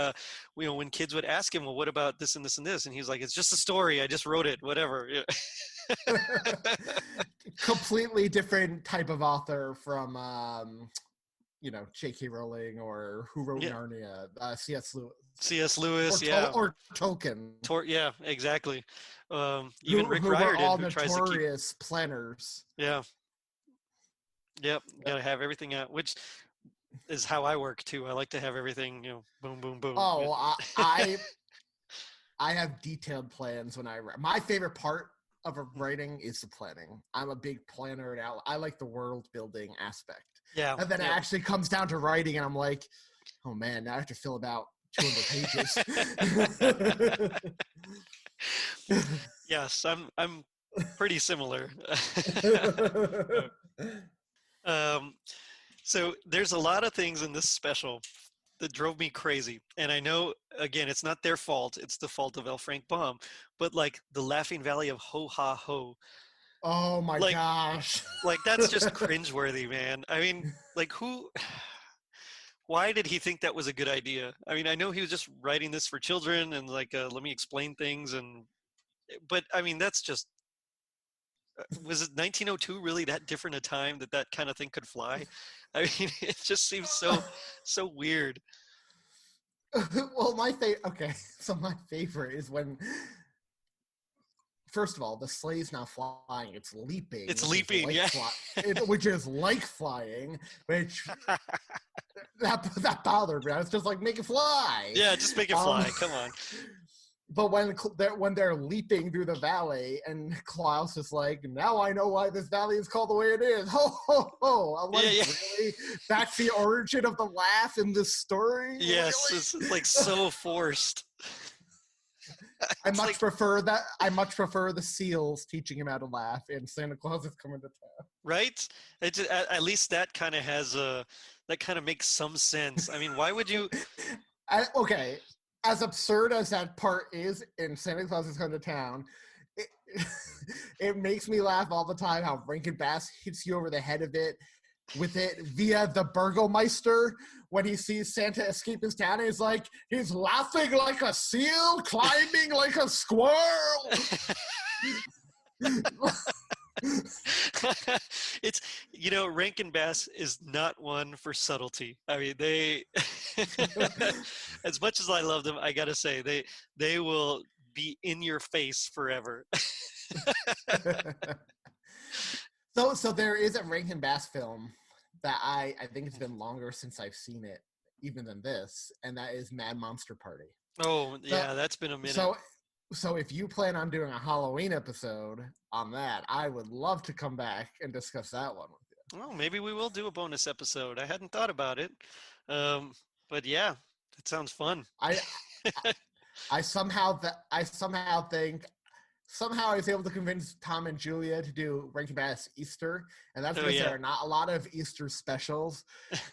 when kids would ask him, well, what about this and this and this, and he's like, it's just a story, I just wrote it, whatever. Yeah. Completely different type of author from J.K. Rowling or who wrote Yeah. Narnia, C.S. Lewis. C.S. Lewis, yeah. Or Tolkien, Yeah, exactly. Even Rick who were Riordan, all who tries to keep, notorious planners. yeah, yep, Yep. gotta have everything out, which is how I work too. I like to have everything, boom, boom, boom. Oh, I have detailed plans when I write. My favorite part of a writing is the planning. I'm a big planner, and I like the world building aspect. Yeah, And then it yeah. actually comes down to writing, and I'm like, oh man, now I have to fill about 200 pages. Yes, I'm pretty similar. um, so there's a lot of things in this special that drove me crazy, and I know, again, it's not their fault; it's the fault of L. Frank Baum. But like the Laughing Valley of Ho Ha Ho, Oh my like gosh. that's just cringeworthy, man. I mean, like who? Why did he think that was a good idea? I mean, I know he was just writing this for children and like, let me explain things, but I mean, that's just, was it 1902 really that different a time that kind of thing could fly? I mean, it just seems so weird. Well, okay, so my favorite is when, first of all, the sleigh's not flying; it's leaping. It's leaping, yeah. Which is like flying, which that bothered me. I was just like, make it fly. Yeah, just make it fly. Come on. But when they're leaping through the valley, and Klaus is like, now I know why this valley is called the way it is. Ho ho ho! I'm like, Yeah. really? That's the origin of the laugh in this story? Yes, Really? it's like so forced. I much prefer the seals teaching him how to laugh, and Santa Claus is coming to town. Right? At least that kind of that kind of makes some sense. I mean, why would you? Okay, as absurd as that part is in Santa Claus is coming to town, it makes me laugh all the time how Rankin Bass hits you over the head of it with it via the Burgomeister when he sees Santa escape his town. He's like, he's laughing like a seal, climbing like a squirrel. It's, you know, Rankin Bass is not one for subtlety. I mean, they, as much as I love them, I gotta say, they will be in your face forever. So there is a Rankin Bass film that I think it's been longer since I've seen it, even than this, and that is Mad Monster Party. Oh, yeah, that's been a minute. So if you plan on doing a Halloween episode on that, I would love to come back and discuss that one with you. Well, maybe we will do a bonus episode. I hadn't thought about it. But yeah, that sounds fun. I somehow think I was able to convince Tom and Julia to do Rankin Bass Easter, and that's because there are not a lot of Easter specials.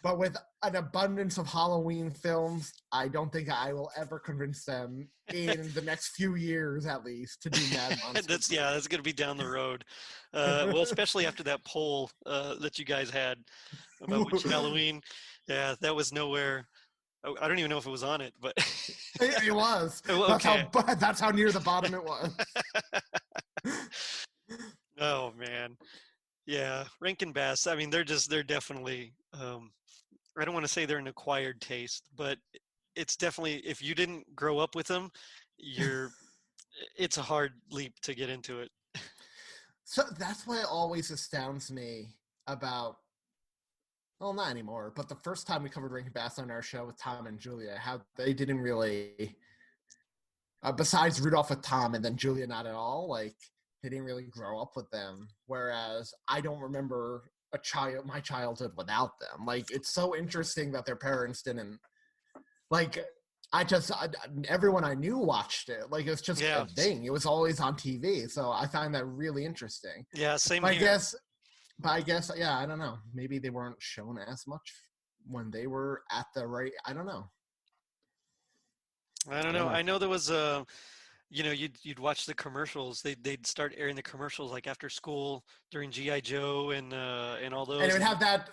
But with an abundance of Halloween films, I don't think I will ever convince them in the next few years, at least, to do Mad Monster. That's going to be down the road. Well, especially after that poll that you guys had about which Halloween. Yeah, that was nowhere. I don't even know if it was on it, but it was. Okay. That's how near the bottom it was. Oh man, yeah, Rankin Bass. I mean, they're definitely. I don't want to say they're an acquired taste, but it's definitely, if you didn't grow up with them, it's a hard leap to get into it. So that's what always astounds me about. Well, not anymore, but the first time we covered Rankin Bass on our show with Tom and Julia, how they didn't really, besides Rudolph with Tom and then Julia not at all, like, they didn't really grow up with them, whereas I don't remember my childhood without them. Like, it's so interesting that their parents didn't, like, everyone I knew watched it. Like, it's just a thing. It was always on TV, so I find that really interesting. Yeah, same here. But I guess, yeah, I don't know. Maybe they weren't shown as much when they were at the right. I don't know. I know there was you'd watch the commercials. They'd start airing the commercials like after school during G.I. Joe and all those. And it would have that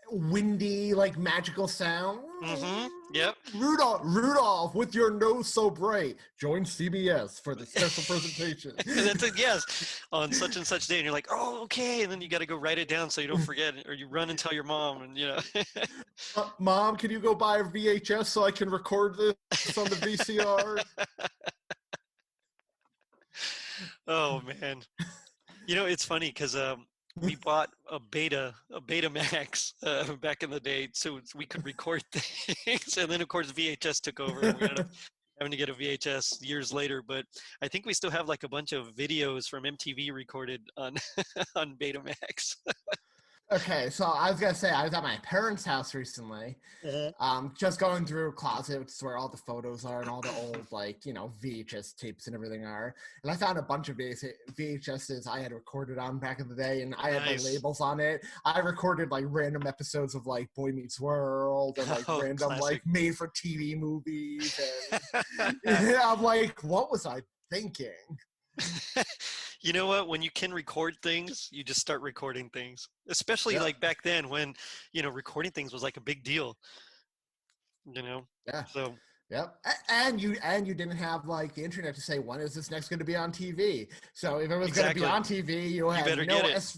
windy, like, magical sound. Mm-hmm. Yep. Rudolph, with your nose so bright, join CBS for the special presentation. That's it, yes, on such and such day, and you're like, oh, okay, and then you got to go write it down so you don't forget, or you run and tell your mom, and Mom, can you go buy a VHS so I can record this on the VCR? Oh man, it's funny because we bought a Betamax back in the day, so we could record things. And then, of course, VHS took over, and we ended up having to get a VHS years later. But I think we still have like a bunch of videos from MTV recorded on on Betamax. Okay, so I was gonna say I was at my parents' house recently, just going through closets where all the photos are and all the old, like, VHS tapes and everything are, and I found a bunch of VHSs I had recorded on back in the day, and I had my labels on it. I recorded like random episodes of like Boy Meets World and like random classic, like made-for-TV movies, and I'm like, what was I thinking? You know what? When you can record things, you just start recording things. Especially like back then when, recording things was like a big deal. Yeah. So. Yep. And you didn't have like the internet to say, when is this next going to be on TV? So if it was going to be on TV, you better get it.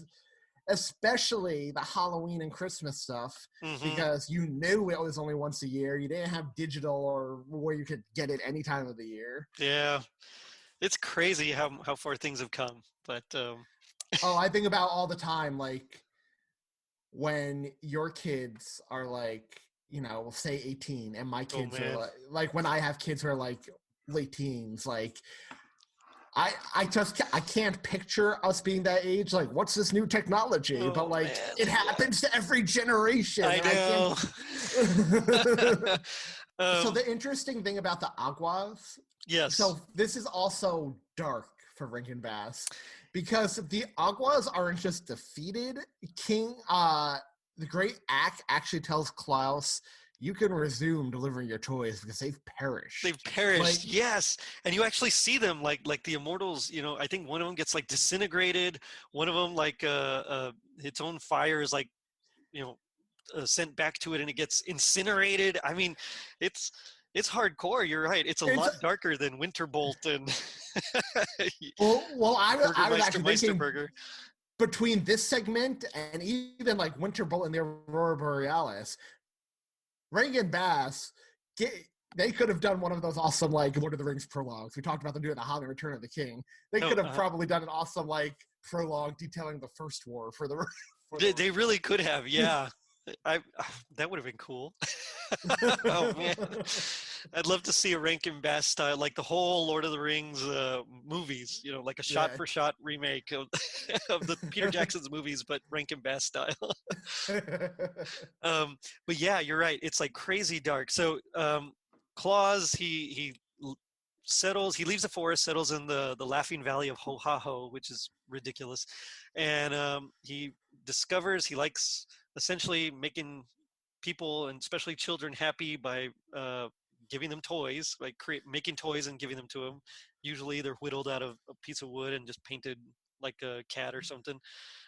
Especially the Halloween and Christmas stuff, because you knew it was only once a year. You didn't have digital or where you could get it any time of the year. Yeah. It's crazy how far things have come, but I think about all the time, like when your kids are like, say 18, and my kids are like when I have kids who are like late teens, like I can't picture us being that age. Like, what's this new technology? But like, it happens to every generation. I know. So the interesting thing about the Aguas. Yes. So this is also dark for Rankin Bass, because the Aguas aren't just defeated. The Great Ack actually tells Klaus, you can resume delivering your toys because they've perished. They've perished, yes. And you actually see them like the immortals, I think one of them gets like disintegrated. One of them, like its own fire is like sent back to it and it gets incinerated. I mean, it's hardcore. You're right. It's a It's lot darker than Winterbolt and well, I was Burgermeister actually thinking Meisterburger. between this segment and even like Winterbolt and the Aurora Borealis, Rankin Bass, they could have done one of those awesome like Lord of the Rings prologues. We talked about them doing the Hobbit: Return of the King. They could have probably done an awesome like prologue detailing the first war for the. They really could have, yeah. That would have been cool. Oh man, I'd love to see a Rankin Bass style, like the whole Lord of the Rings movies. Like a shot-for-shot remake of of the Peter Jackson's movies, but Rankin Bass style. But yeah, you're right. It's like crazy dark. So Claus, he settles. He leaves the forest, settles in the Laughing Valley of Ho Ha Ho, which is ridiculous, and he discovers he likes essentially making people and especially children happy by giving them toys, like making toys and giving them to them. Usually they're whittled out of a piece of wood and just painted like a cat or something.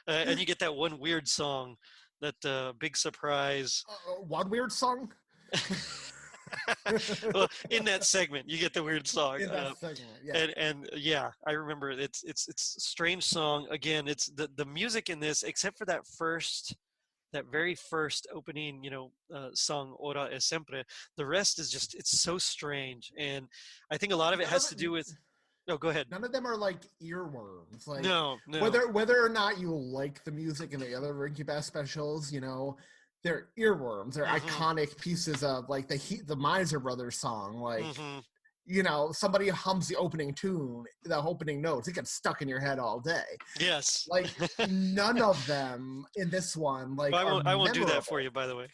And you get that one weird song, that big surprise. One weird song? Well, in that segment, you get the weird song. In that segment, yeah. And yeah, I remember it's a strange song. Again, it's the music in this, except for that very first opening, song "Ora e Sempre." The rest is just, it's so strange, and I think a lot of it has to do with. No, go ahead. None of them are like earworms. Like no. Whether or not you like the music in the other Rankin Bass specials, they're earworms. They're iconic pieces of like the Miser Brothers song, like. Somebody hums the opening tune, the opening notes, it gets stuck in your head all day. Yes. Like none of them in this one, like I won't do that for you, by the way.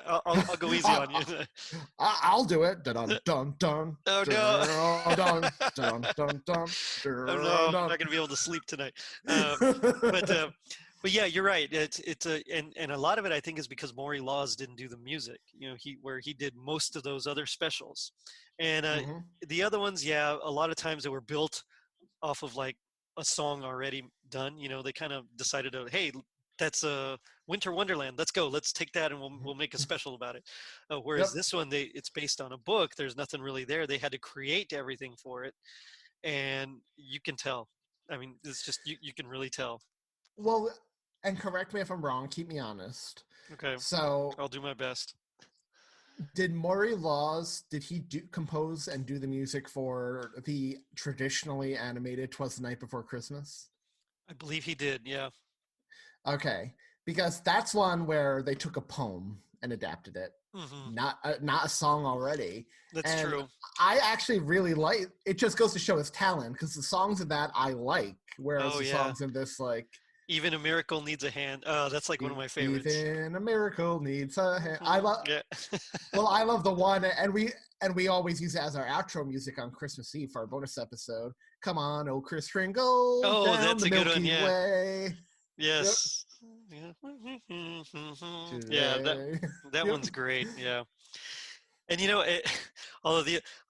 I'll go easy on you. I'll do it. Dun dun dun. Oh no. Dun dun dun dun. Oh no, I'm not gonna be able to sleep tonight. But yeah, you're right. It's and a lot of it I think is because Maury Laws didn't do the music. He did most of those other specials, and the other ones, yeah, a lot of times they were built off of like a song already done. They kind of decided to, hey, that's a Winter Wonderland. Let's go. Let's take that and we'll make a special about it. Whereas this one, it's based on a book. There's nothing really there. They had to create everything for it, and you can tell. I mean, it's just you can really tell. Well, and correct me if I'm wrong. Keep me honest. Okay. So I'll do my best. Did Maury Laws, did he compose and do the music for the traditionally animated 'Twas the Night Before Christmas? I believe he did, yeah. Okay, because that's one where they took a poem and adapted it, not a song already. That's true. I actually really like it. Just goes to show his talent, because the songs in that I like, whereas the songs in this, like, Even a Miracle Needs a Hand. Oh, that's like one of my favorites. Even a miracle needs a hand. I love. Yeah. Well, I love the one, and we always use it as our outro music on Christmas Eve for our bonus episode. Come on, oh Kris Kringle. Oh, down that's the a good Milky one. Yeah. Way. Yes. Yep. Yeah, that one's great. Yeah. And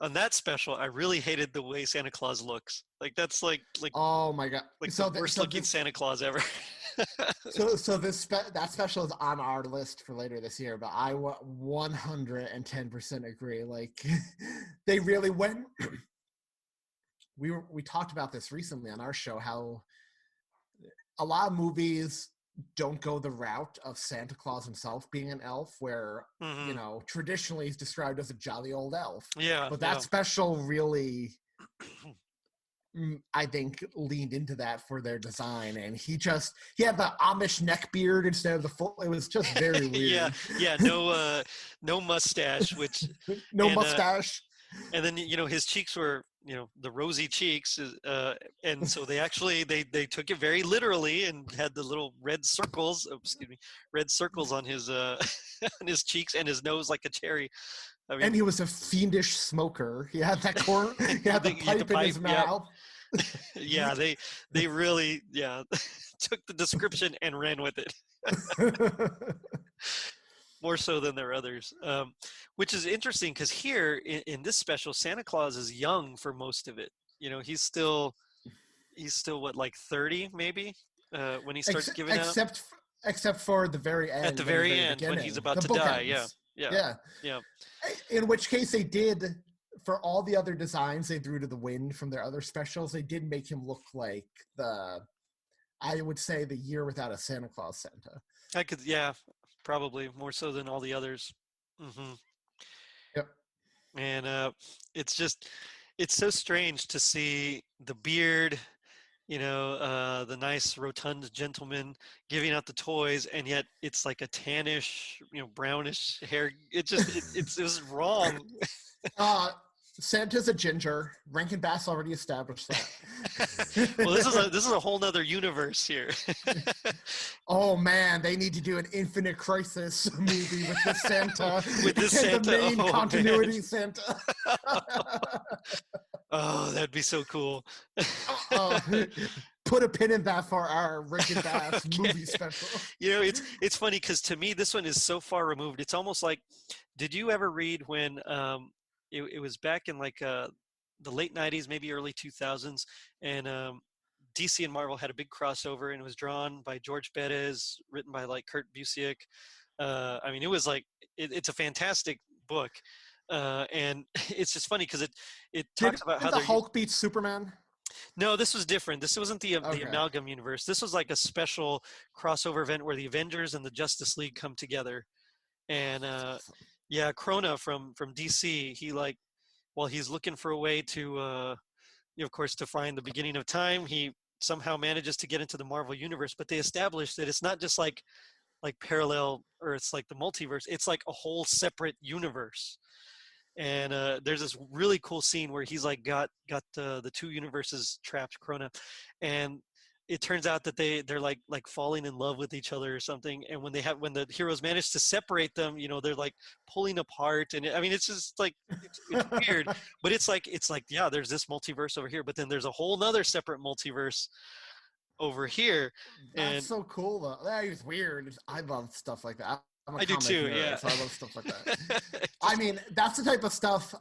on that special, I really hated the way Santa Claus looks. Like that's like oh my god, like the worst looking Santa Claus ever. so that special is on our list for later this year, but I 110% agree. Like they really went. We talked about this recently on our show, how a lot of movies don't go the route of Santa Claus himself being an elf, where traditionally he's described as a jolly old elf. Yeah. But that special really, I think, leaned into that for their design, and he had the Amish neck beard instead of the full. It was just very weird. Yeah. No mustache, which mustache. And then his cheeks were the rosy cheeks, and so they actually they took it very literally and had the little red circles on his on his cheeks and his nose like a cherry. I mean, and he was a fiendish smoker. He had that corn. He had the pipe in his mouth. Yeah, they really took the description and ran with it. More so than their others, which is interesting because here in this special, Santa Claus is young for most of it. He's still what, like 30 maybe when he starts giving out. except for the very end. At the very end, when he's about to die. Yeah. Yeah. In which case they did, for all the other designs they threw to the wind from their other specials, they did make him look like I would say the Year Without a Santa Claus Santa. Probably more so than all the others. Mm-hmm. Yep. And it's so strange to see the beard, the nice rotund gentleman giving out the toys, and yet it's like a tannish, brownish hair. It was wrong. Santa's a ginger. Rankin Bass already established that. Well, this is a whole nother universe here. Oh man, they need to do an Infinite Crisis movie with this Santa. With this Santa, the main continuity Santa. Oh, that'd be so cool. Put a pin in that for our Rankin Bass movie special. It's funny because to me this one is so far removed. It's almost like, did you ever read when it was back in like the late 90s, maybe early 2000s, and DC and Marvel had a big crossover, and it was drawn by George Perez, written by like Kurt Busiek. It was like it's a fantastic book, and it's just funny because it talks about how the Hulk beats Superman. No, this was different. This wasn't the Amalgam universe. This was like a special crossover event where the Avengers and the Justice League come together, and Krona from DC, he while he's looking for a way to, of course, to find the beginning of time, he somehow manages to get into the Marvel universe. But they established that it's not just like parallel Earths, like the multiverse. It's like a whole separate universe. And there's this really cool scene where he's like got the two universes trapped, Krona, and it turns out that they're like falling in love with each other or something. And when the heroes manage to separate them, they're like pulling apart. And it's just like, it's weird, but it's like, yeah, there's this multiverse over here, but then there's a whole nother separate multiverse over here. That's so cool though. That is weird. I love stuff like that. I do too. Nerd, yeah. So I love stuff like that. That's the type of stuff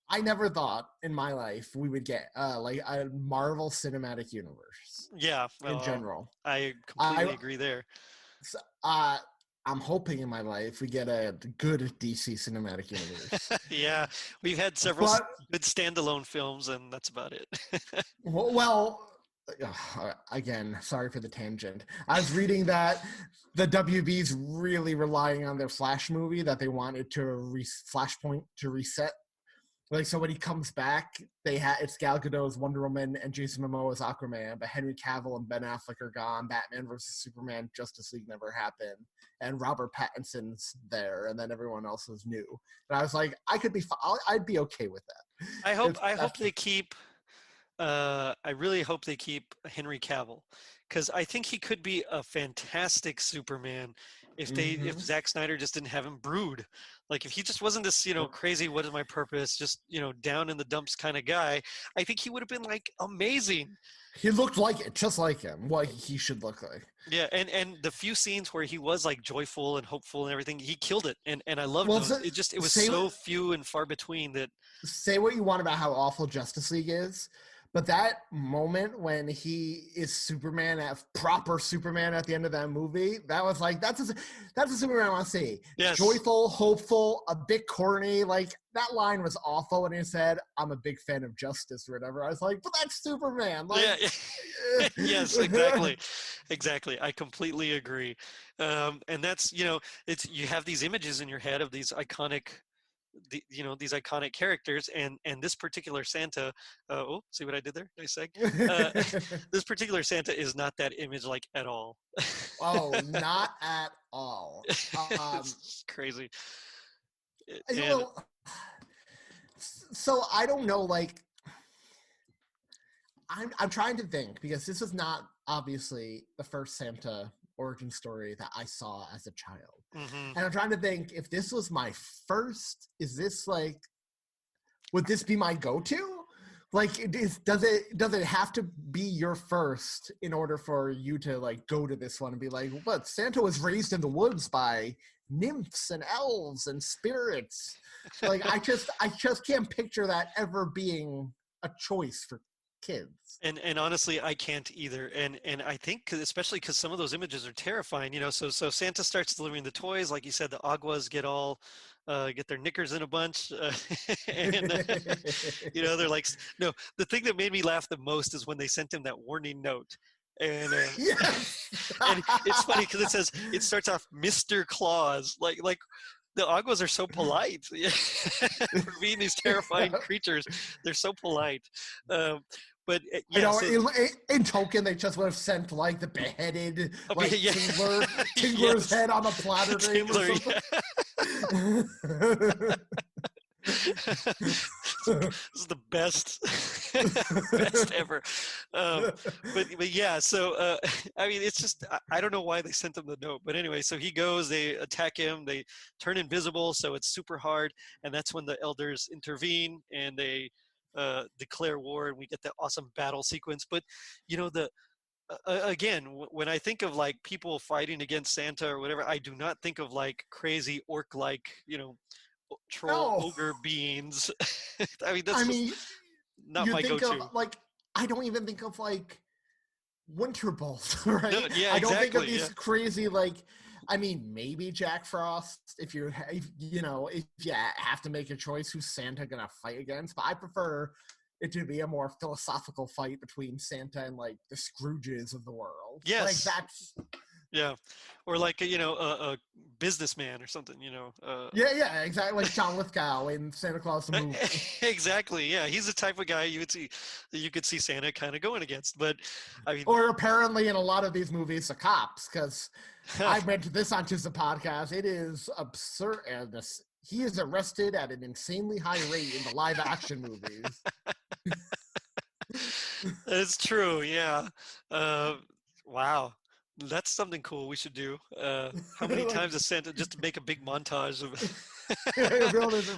I never thought in my life we would get, like a Marvel Cinematic Universe. Yeah, in general, I completely agree there. So, I'm hoping in my life we get a good DC Cinematic Universe. Yeah, we've had several good standalone films, and that's about it. well, again, sorry for the tangent. I was reading that the WB's really relying on their Flash movie that they wanted to Flashpoint to reset. Like, so when he comes back, it's Gal Gadot's Wonder Woman and Jason Momoa's Aquaman, but Henry Cavill and Ben Affleck are gone. Batman versus Superman, Justice League never happened, and Robert Pattinson's there, and then everyone else is new. And I was like, I'd be okay with that. I really hope they keep Henry Cavill, because I think he could be a fantastic Superman if Zack Snyder just didn't have him brood. Like, if he just wasn't this, crazy, what is my purpose, just, down in the dumps kind of guy, I think he would have been, like, amazing. He looked like it, just like him, what he should look like. Yeah, and the few scenes where he was, like, joyful and hopeful and everything, he killed it, and I loved it. It was so few and far between that. Say what you want about how awful Justice League is, but that moment when he is Superman, proper Superman at the end of that movie, that was like, that's a Superman I want to see. Yes. Joyful, hopeful, a bit corny. Like, that line was awful when he said, "I'm a big fan of justice," or whatever. I was like, but that's Superman. Like, yeah. Yes, exactly. Exactly. I completely agree. And that's, you have these images in your head of these iconic these iconic characters, and this particular Santa, see what I did there? Nice seg. This particular Santa is not that image, like, at all. Oh, not at all. It's crazy. So I don't know, like, I'm trying to think, because this is not obviously the first Santa origin story that I saw as a child. Mm-hmm. And I'm trying to think, if this was my first, is this like, would this be my go-to? Like, does it have to be your first in order for you to, like, go to this one and be like, what, Santa was raised in the woods by nymphs and elves and spirits? Like, I just can't picture that ever being a choice for kids. And honestly, I can't either. And I think especially because some of those images are terrifying. So Santa starts delivering the toys, like you said. The Aguas get their knickers in a bunch, and they're like, no. The thing that made me laugh the most is when they sent him that warning note. And Yes. and it's funny because it starts off Mr. Claus, like the Aguas are so polite for being these terrifying creatures. They're so polite. But I yeah, know. so, In token, they just would have sent like the beheaded, like yeah. Tingler's head on a platter to him or something. Yeah. This is the best ever. But yeah, so I mean, it's just I don't know why they sent him the note, but anyway, so he goes, they attack him, they turn invisible, so it's super hard, and that's when the elders intervene and they declare war, and we get that awesome battle sequence. But the again, when I think of like people fighting against Santa or whatever, I do not think of like crazy orc-like, troll ogre beings. I mean, that's not my think go-to. of like, I don't even think of like Winter Bolt, right? No, yeah, I don't exactly, think of these crazy like. I mean, maybe Jack Frost if you have to make a choice who's Santa gonna fight against. But I prefer it to be a more philosophical fight between Santa and like the Scrooges of the world. Yes, like that's. Yeah, or like a businessman or something. Yeah, exactly. Like John Lithgow in Santa Claus the movie. Exactly. Yeah, he's the type of guy you could see Santa kind of going against. But I mean, or apparently in a lot of these movies, the cops, because I mentioned this on just the podcast. It is absurd. He is arrested at an insanely high rate in the live action movies. It's true. Yeah. Wow. That's something cool we should do. How many times has Santa, just to make a big montage of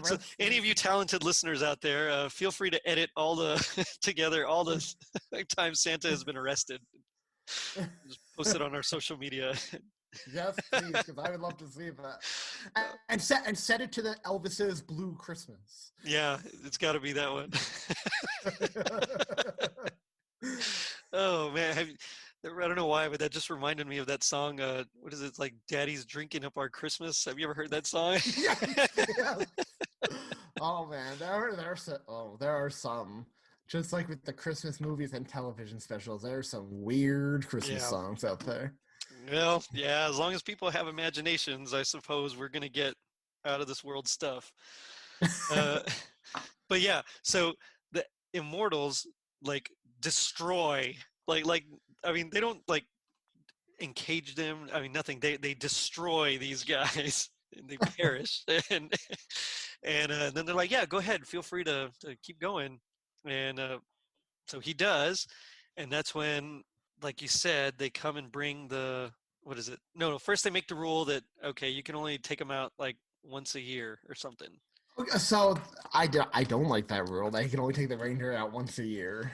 so any of you talented listeners out there, feel free to edit all the together all the times Santa has been arrested. Just post it on our social media. Yes, please, because I would love to see that. And set it to the Elvis's Blue Christmas. Yeah, it's got to be that one. Oh man, I don't know why, but that just reminded me of that song. What is it? It's like Daddy's Drinking Up Our Christmas. Have you ever heard that song? Yeah. Oh man, there are some. Just like with the Christmas movies and television specials, there are some weird Christmas songs out there. Well, yeah, as long as people have imaginations, I suppose we're gonna get out of this world stuff. But yeah, so the immortals like destroy, like I mean, they don't like encage them. I mean, nothing. They destroy these guys and they perish. and then they're like, yeah, go ahead, feel free to keep going. And so he does, and that's when, like you said, they come and bring the what is it? No, first they make the rule that okay, you can only take them out like once a year or something. So I don't like that rule. They can only take the reindeer out once a year.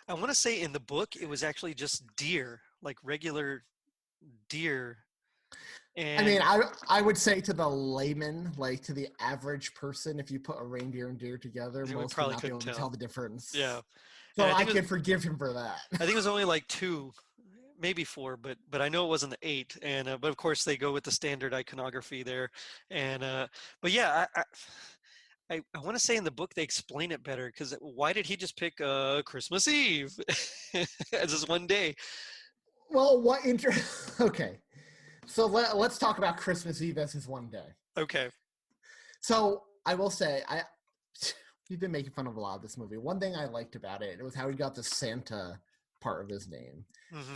I want to say in the book it was actually just deer, like regular deer. And I mean, I would say to the layman, like to the average person, if you put a reindeer and deer together, most would not be able to tell the difference. Yeah. So I can forgive him for that. I think it was only like 2, maybe 4, but I know it wasn't the 8. And but of course they go with the standard iconography there. And but yeah, I want to say in the book they explain it better, because why did he just pick Christmas Eve as his one day? Well, okay. So let's talk about Christmas Eve as his one day. Okay. So I will say, we've been making fun of a lot of this movie. One thing I liked about it was how he got the Santa part of his name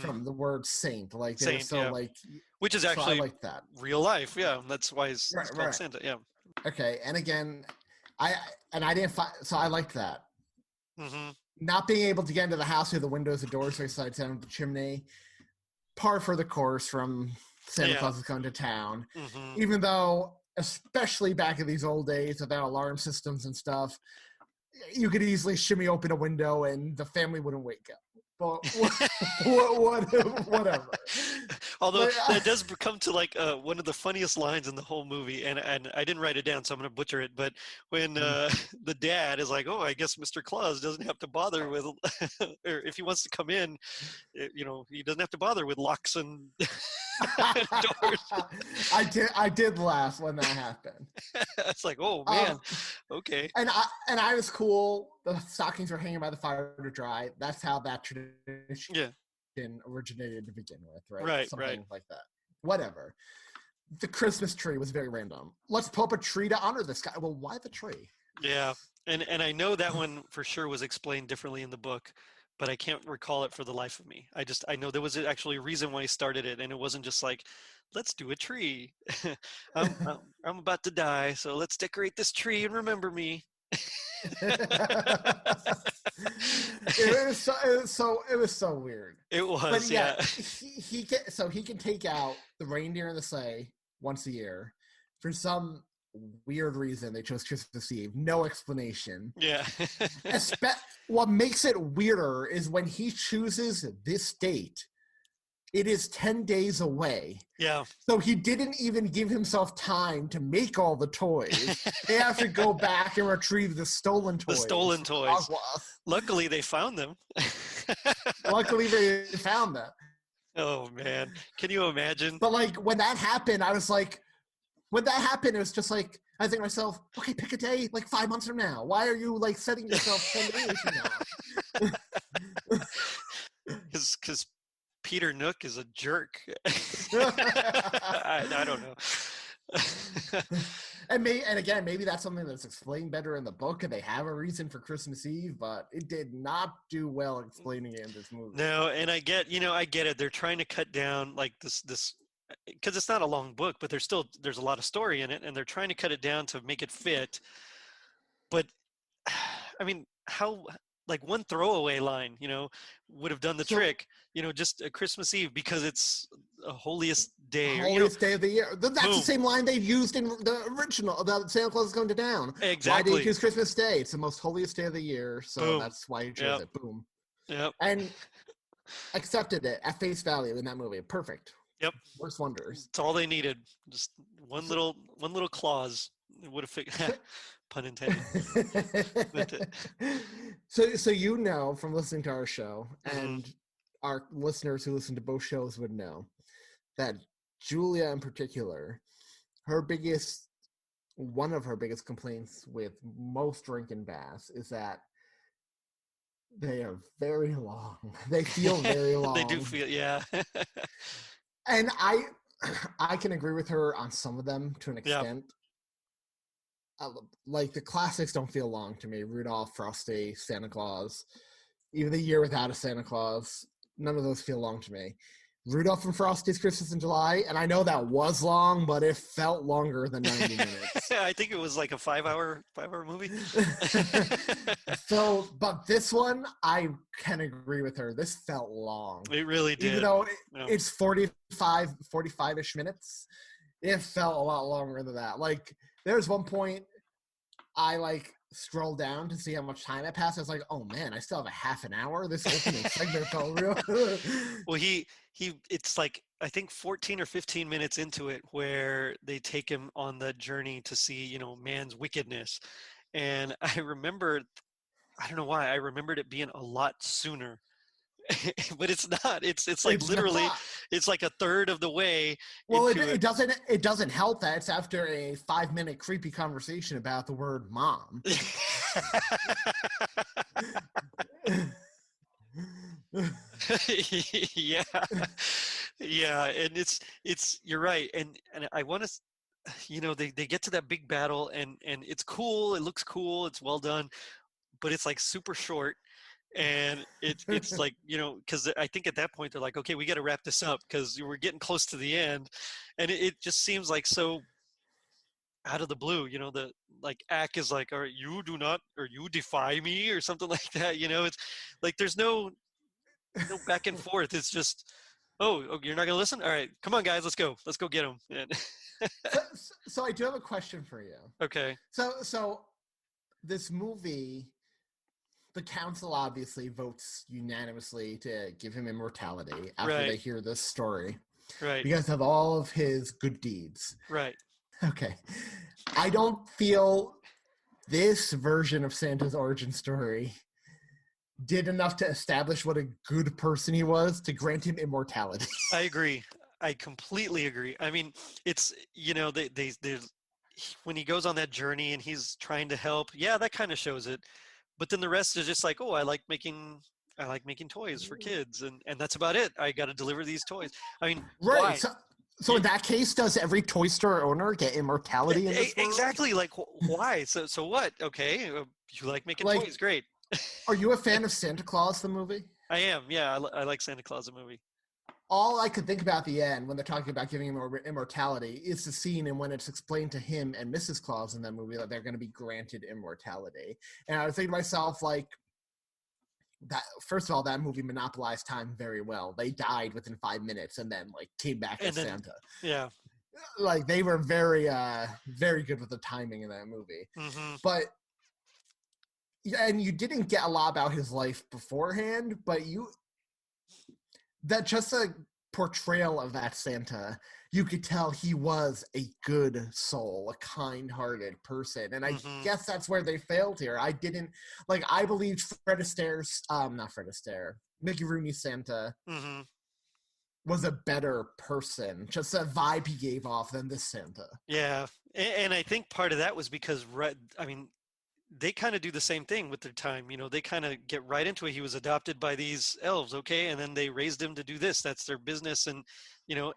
from the word saint. Like saint, so like, which is actually like that. Real life. Yeah, that's why it's called Santa. Yeah. Okay, and again, I didn't find, so I liked that. Mm-hmm. Not being able to get into the house through the windows and doors, so I slides down the chimney. Par for the course from Santa Claus is coming to town. Mm-hmm. Even though, especially back in these old days without alarm systems and stuff, you could easily shimmy open a window and the family wouldn't wake up. But whatever. Although But, that does come to like one of the funniest lines in the whole movie, and I didn't write it down, so I'm going to butcher it. But when the dad is like, "Oh, I guess Mr. Claus doesn't have to bother with, or if he wants to come in, he doesn't have to bother with locks and doors." I did laugh when that happened. It's like, oh man, okay. And I was cool. The stockings were hanging by the fire to dry. That's how that tradition originated to begin with, right? Right, Something right. like that. Whatever. The Christmas tree was very random. Let's pull up a tree to honor this guy. Well, why the tree? Yeah, and I know that one for sure was explained differently in the book, but I can't recall it for the life of me. I know there was actually a reason why he started it, and it wasn't just like, let's do a tree. I'm about to die, so let's decorate this tree and remember me. It was so weird. It was, but yeah. yeah. He can take out the reindeer and the sleigh once a year. For some weird reason, they chose Christmas Eve. No explanation. Yeah. What makes it weirder is when he chooses this date. It is 10 days away. Yeah. So he didn't even give himself time to make all the toys. They have to go back and retrieve the stolen toys. The stolen toys. Luckily, they found them. Luckily, they found them. Oh, man. Can you imagine? But, like, when that happened, it was just like, I think to myself, okay, pick a day, like 5 months from now. Why are you, like, setting yourself 10 days from now? Because Peter Nook is a jerk. I don't know. And again, maybe that's something that's explained better in the book, and they have a reason for Christmas Eve, but it did not do well explaining it in this movie. No, and I get it. They're trying to cut down like this because it's not a long book, but there's a lot of story in it, and they're trying to cut it down to make it fit. But I mean, how, like, one throwaway line, would have done the trick, just a Christmas Eve, because it's a holiest day. Holiest day of the year. That's boom. The same line they used in the original about Santa Claus is going to town. Exactly. Why did you choose Christmas Day? It's the most holiest day of the year, so boom. That's why you chose it. Boom. Yep. And accepted it at face value in that movie. Perfect. Yep. Works wonders. It's all they needed. Just one little clause would have fixed. Pun intended. So from listening to our show, and our listeners who listen to both shows would know that Julia in particular, one of her biggest complaints with most Rankin Bass is that they are very long. They feel very long. They do feel, yeah. And I can agree with her on some of them to an extent. Like the classics don't feel long to me. Rudolph, Frosty, Santa Claus, even The Year Without a Santa Claus. None of those feel long to me. Rudolph and Frosty's Christmas in July, and I know that was long, but it felt longer than 90 minutes. I think it was like a 5-hour movie. So, but this one, I can agree with her. This felt long. It really did. Even though it's 45-ish minutes, it felt a lot longer than that. Like, there's one point I scrolled down to see how much time had passed. I was like, oh man, I still have a half an hour. This opening segment felt real. Well, it's like, I think 14 or 15 minutes into it where they take him on the journey to see, man's wickedness. And I remembered, I don't know why, I remembered it being a lot sooner. But it's not. It's like literally, it's like a third of the way. Well, it doesn't help that it's after a 5-minute creepy conversation about the word mom. Yeah, and it's you're right, and I want to, they get to that big battle, and it's cool. It looks cool. It's well done, but it's like super short. And it's like, because I think at that point they're like, okay, we got to wrap this up because we're getting close to the end. And it just seems like so out of the blue, the like Ack is like, all right, you do not, or you defy me or something like that. It's like, there's no back and forth. It's just, oh, you're not going to listen? All right, come on guys, let's go get them. So I do have a question for you. Okay. So this movie, the council obviously votes unanimously to give him immortality after they hear this story. Right. because of all of his good deeds. Right. Okay. I don't feel this version of Santa's origin story did enough to establish what a good person he was to grant him immortality. I agree. I completely agree. I mean, it's, there's when he goes on that journey and he's trying to help, yeah, that kind of shows it. But then the rest is just like, oh, I like making toys for kids, and that's about it. I got to deliver these toys. I mean, Right. why? So in that case, does every toy store owner get immortality in this world? Exactly. Like, why? So what? Okay, you like making Like, toys? Great. are you a fan of Santa Claus, the movie? I am. Yeah, I like Santa Claus the movie. All I could think about at the end when they're talking about giving him immortality is the scene and when it's explained to him and Mrs. Claus in that movie that they're going to be granted immortality. And I was thinking to myself, like, that first of all, that movie monopolized time very well. They died within 5 minutes and then like came back as Santa. Yeah. Like they were very very good with the timing in that movie. Mm-hmm. But and you didn't get a lot about his life beforehand, but that just a portrayal of that Santa, you could tell he was a good soul, a kind-hearted person. And I guess that's where they failed here. I believed Fred Astaire's, not Fred Astaire, Mickey Rooney's Santa was a better person, just a vibe he gave off than this Santa. Yeah. And I think part of that was because, they kind of do the same thing with their time. They kind of get right into it. He was adopted by these elves, okay, and then they raised him to do this. That's their business, and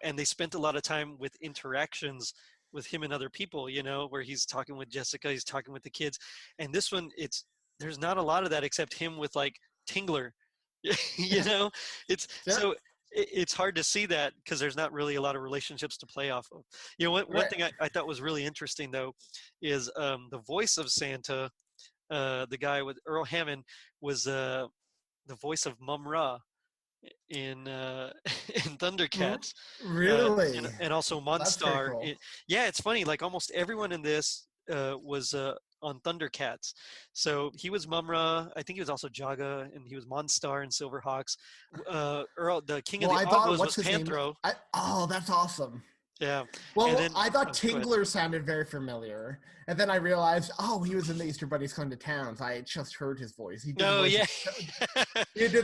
and they spent a lot of time with interactions with him and other people. Where he's talking with Jessica, he's talking with the kids, and this one, there's not a lot of that except him with like Tingler. So it's hard to see that because there's not really a lot of relationships to play off of. One thing I thought was really interesting though is the voice of Santa. The guy with Earl Hammond was the voice of Mum-Ra in in Thundercats. Really? And also Monstar. Cool. Yeah, it's funny. Like almost everyone in this was on Thundercats. So he was Mum-Ra. I think he was also Jaga, and he was Monstar and Silverhawks. Earl, the king of the Ogwas, was Panthro. Oh, that's awesome. Yeah. Well, then, I thought Tingler sounded very familiar, and then I realized, he was in the Easter Bunny's Come to Town. So I just heard his voice. He did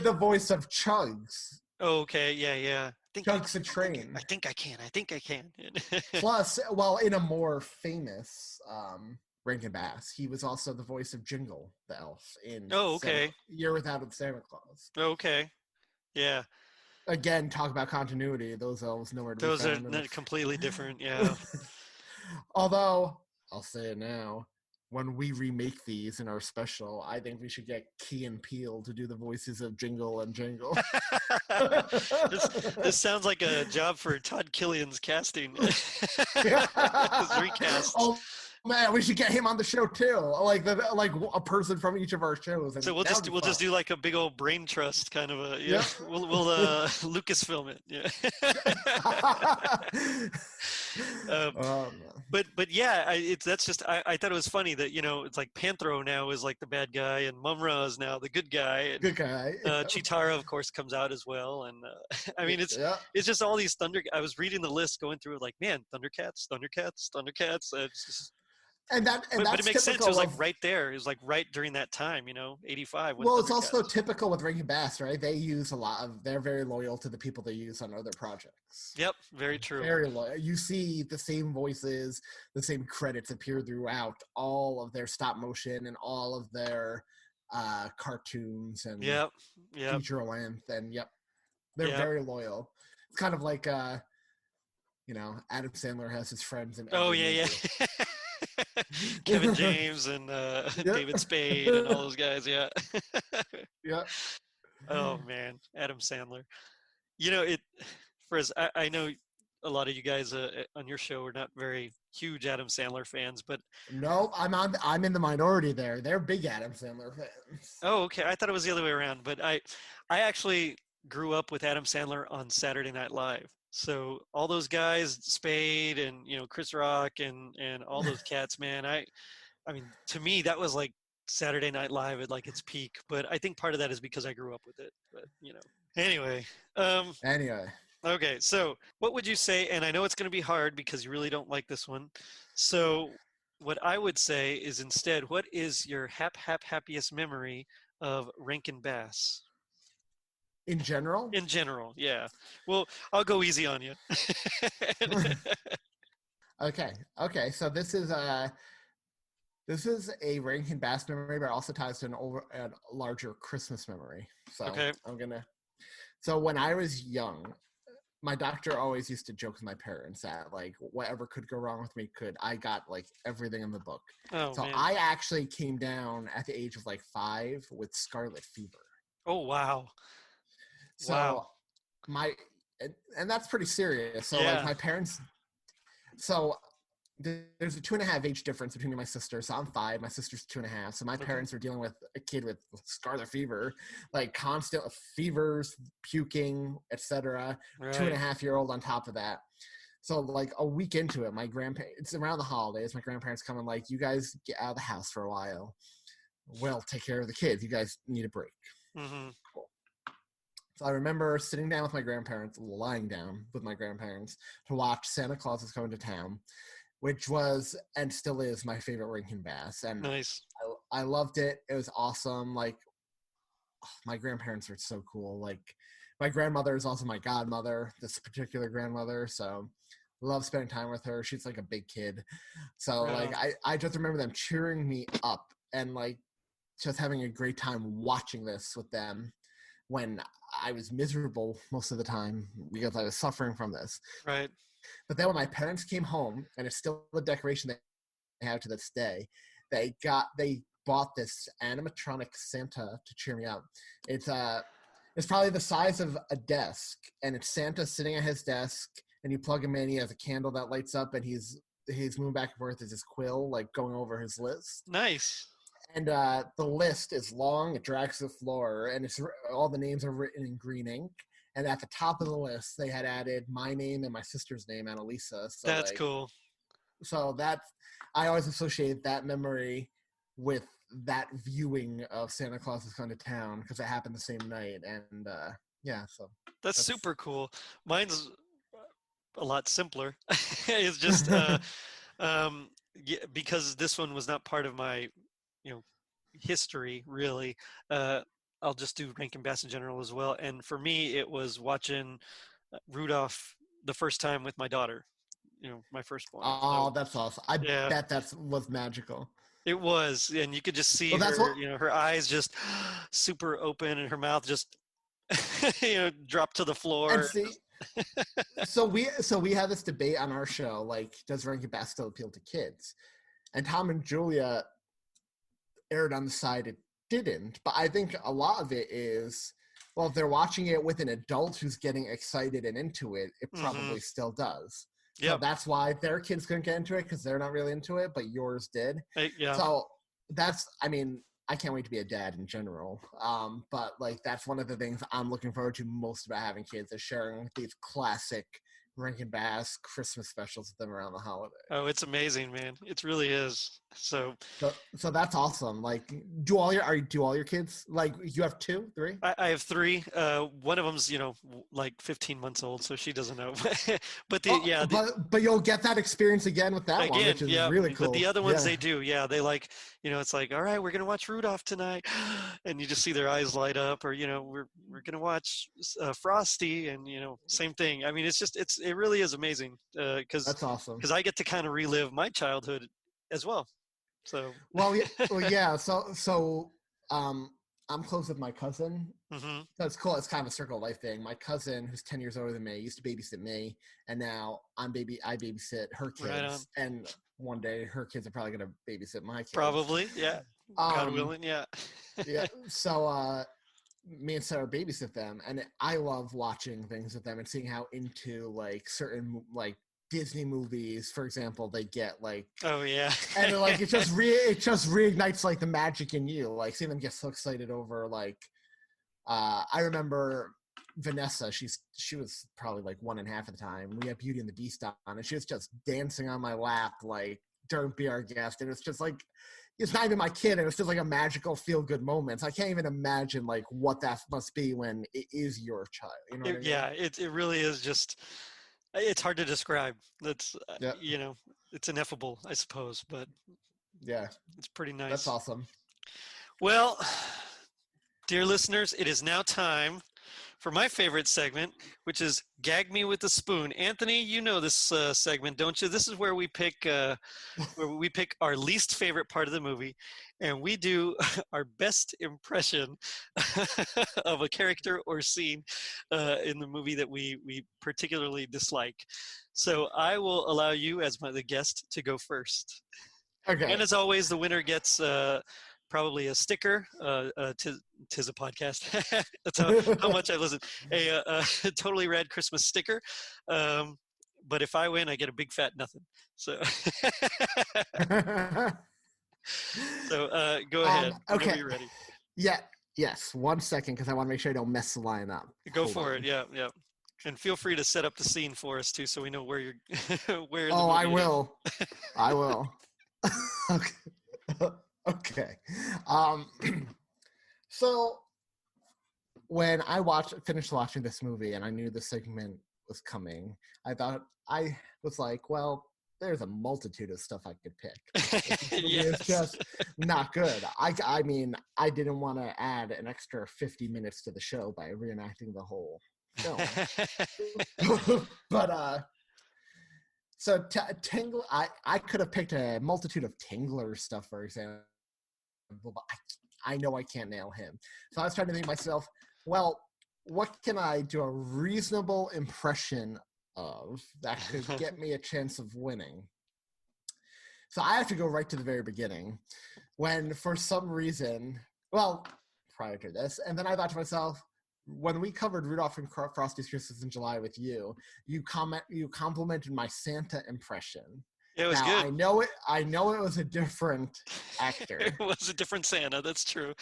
the voice of Chugs. Oh, okay. Yeah. Chugs the train. I think I can. Plus, in a more famous Rankin Bass, he was also the voice of Jingle the elf in Year Without Santa Claus. Okay. Yeah. Again, talk about continuity. Those elves nowhere to be found. Those are completely different, yeah. Although, I'll say it now, when we remake these in our special, I think we should get Key and Peele to do the voices of Jingle and Jangle. This sounds like a job for Todd Killian's casting. His recast. Oh, man, we should get him on the show too. Like a person from each of our shows. So we'll just do like a big old brain trust kind of a We'll Lucasfilm it. Yeah. But yeah, I thought it was funny that it's like Panthro now is like the bad guy and Mum-Ra is now the good guy. And, Chitara of course comes out as well, and it's just all these I was reading the list going through it like, man, Thundercats. It's just, but it makes sense. It was like right there. It was like right during that time, 85. Well, it's also typical with Rankin Bass, right? They use they're very loyal to the people they use on other projects. Yep, very true. Very loyal. You see the same voices, the same credits appear throughout all of their stop motion and all of their cartoons and feature length. And they're very loyal. It's kind of like, Adam Sandler has his friends in every movie. Kevin James and David Spade and all those guys, Oh man, Adam Sandler. I know a lot of you guys on your show are not very huge Adam Sandler fans, but no, I'm in the minority there. They're big Adam Sandler fans. Oh, okay. I thought it was the other way around, but I actually grew up with Adam Sandler on Saturday Night Live. So all those guys, Spade and Chris Rock and all those cats, man. I mean, to me that was like Saturday Night Live at like its peak. But I think part of that is because I grew up with it. But anyway. Okay, so what would you say? And I know it's going to be hard because you really don't like this one. So what I would say is instead, what is your happiest memory of Rankin Bass? In general. In general, yeah. Well, I'll go easy on you. Okay. Okay. So this is a Rankin Bass memory, but it also ties to a larger Christmas memory. So Okay. I'm gonna. So when I was young, my doctor always used to joke with my parents that like whatever could go wrong with me could. I got like everything in the book. Oh So man. I actually came down at the age of like 5 with scarlet fever. Oh wow. Wow. So my and that's pretty serious. So like Yeah. my parents. So there's a 2.5 age difference between me and my sister. So I'm 5, my sister's 2.5. So my Okay. parents are dealing with a kid with scarlet fever, like constant fevers, puking, etc. Two and Right. a half year old on top of that. So like a week into it, my grandparents, it's around the holidays, my grandparents come and like, you guys get out of the house for a while. We'll take care of the kids. You guys need a break. Mm-hmm. Cool. So I remember sitting down with my grandparents, lying down with my grandparents to watch Santa Claus is Coming to Town, which was and still is my favorite Rankin Bass. And Nice. I loved it. It was awesome. Like, oh, my grandparents are so cool. Like, my grandmother is also my godmother, this particular grandmother. So, love spending time with her. She's like a big kid. So, Right like, on. I just remember them cheering me up and, like, just having a great time watching this with them when I was miserable most of the time because I was suffering from this. Right. But then when my parents came home, and it's still the decoration they have to this day, they bought this animatronic Santa to cheer me up. It's probably the size of a desk, and it's Santa sitting at his desk, and you plug him in. He has a candle that lights up, and he's moving back and forth as his quill, like going over his list. Nice. And the list is long; it drags the floor, and it's all the names are written in green ink. And at the top of the list, they had added my name and my sister's name, Annalisa. That's cool. So that's I always associate that memory with that viewing of Santa Claus is Coming to Town because it happened the same night. And yeah, so That's that's super cool. Mine's a lot simpler. It's just yeah, because this one was not part of my, you know, history really. Uh, I'll just do Rankin Bass in general as well. And for me, it was watching Rudolph the first time with my daughter. You know, my firstborn. So oh, that's awesome. I yeah, bet that was magical. it was, and you could just see Well, that's what. her. You know, her eyes just super open, and her mouth just drop to the And floor. see, so we had this debate on our show, like, does Rankin Bass still appeal to kids? And Tom and Julia aired on the side it didn't. But I think a lot of it is, well, if they're watching it with an adult who's getting excited and into it, it Mm-hmm. probably still does. So Yep. that's why their kids couldn't get into it because they're not really into it, but yours did. Yeah. So I mean, I can't wait to be a dad in general. But like that's one of the things I'm looking forward to most about having kids is sharing these classic Rankin Bass Christmas specials with them around the holiday. Oh, it's amazing, man. It really is. So So that's awesome. Like, do all your kids like you have 2, 3? I have three. One of them's, like 15 months old, so she doesn't know. But Oh, but you'll get that experience again with that one, again, which is yeah. really But the cool. other ones Yeah. they do, yeah. They like, it's like, all right, we're gonna watch Rudolph tonight, and you just see their eyes light up, or we're gonna watch Frosty, and same thing. I mean, it really is amazing because That's awesome. I get to kind of relive my childhood as well. So. Yeah. So um, I'm close with my cousin. Hmm. That's cool. It's kind of a circle of life thing. My cousin, who's 10 years older than me, used to babysit me, and now I babysit her Right on. kids, and one day her kids are probably gonna babysit my kids. Probably, yeah. God Um, willing, yeah. yeah. So me and Sarah babysit them, and I love watching things with them and seeing how into like certain like Disney movies, for example, they get like, Oh yeah. and like it just reignites like the magic in you, like seeing them get so excited over like. I remember Vanessa. She was probably like 1.5 at the time. We had Beauty and the Beast on, and she was just dancing on my lap like, "Don't be our guest," and it's just like it's not even my kid, and it's just like a magical feel-good moment. So I can't even imagine like what that must be when it is your child. You know what I mean? Yeah, it really is just. It's hard to describe. That's Yeah. it's ineffable, I suppose, but Yeah. it's pretty That's nice. awesome. Well, dear listeners, it is now time for my favorite segment, which is Gag Me with a Spoon. Anthony, you know this segment, don't you? This is where we pick our least favorite part of the movie, and we do our best impression of a character or scene in the movie that we particularly dislike. So I will allow you, as the guest, to go first. Okay. And as always, the winner gets probably a sticker. Tis a podcast. That's how much I listen. A totally rad Christmas sticker. But if I win, I get a big fat nothing. So, go ahead. Okay. Whenever you're ready. Yeah. Yes. 1 second, because I want to make sure I don't mess the line up. Go for it. Yeah. And feel free to set up the scene for us too, so we know where you're. Where. Oh, I will. I will. Okay. Okay. So when I finished watching this movie and I knew the segment was coming, I was like, well, there's a multitude of stuff I could pick. Yes. It's just not good. I mean, I didn't want to add an extra 50 minutes to the show by reenacting the whole film. But so Tingle, I could have picked a multitude of Tingler stuff, for example, but I know I can't nail him. So I was trying to think to myself, well, what can I do a reasonable impression of that could get me a chance of winning? So I have to go right to the very beginning, when for some reason, well, prior to this, and then I thought to myself, when we covered Rudolph and Frosty's Christmas in July with you complimented my Santa impression. It was good. I know it was a different actor. It was a different Santa. That's true.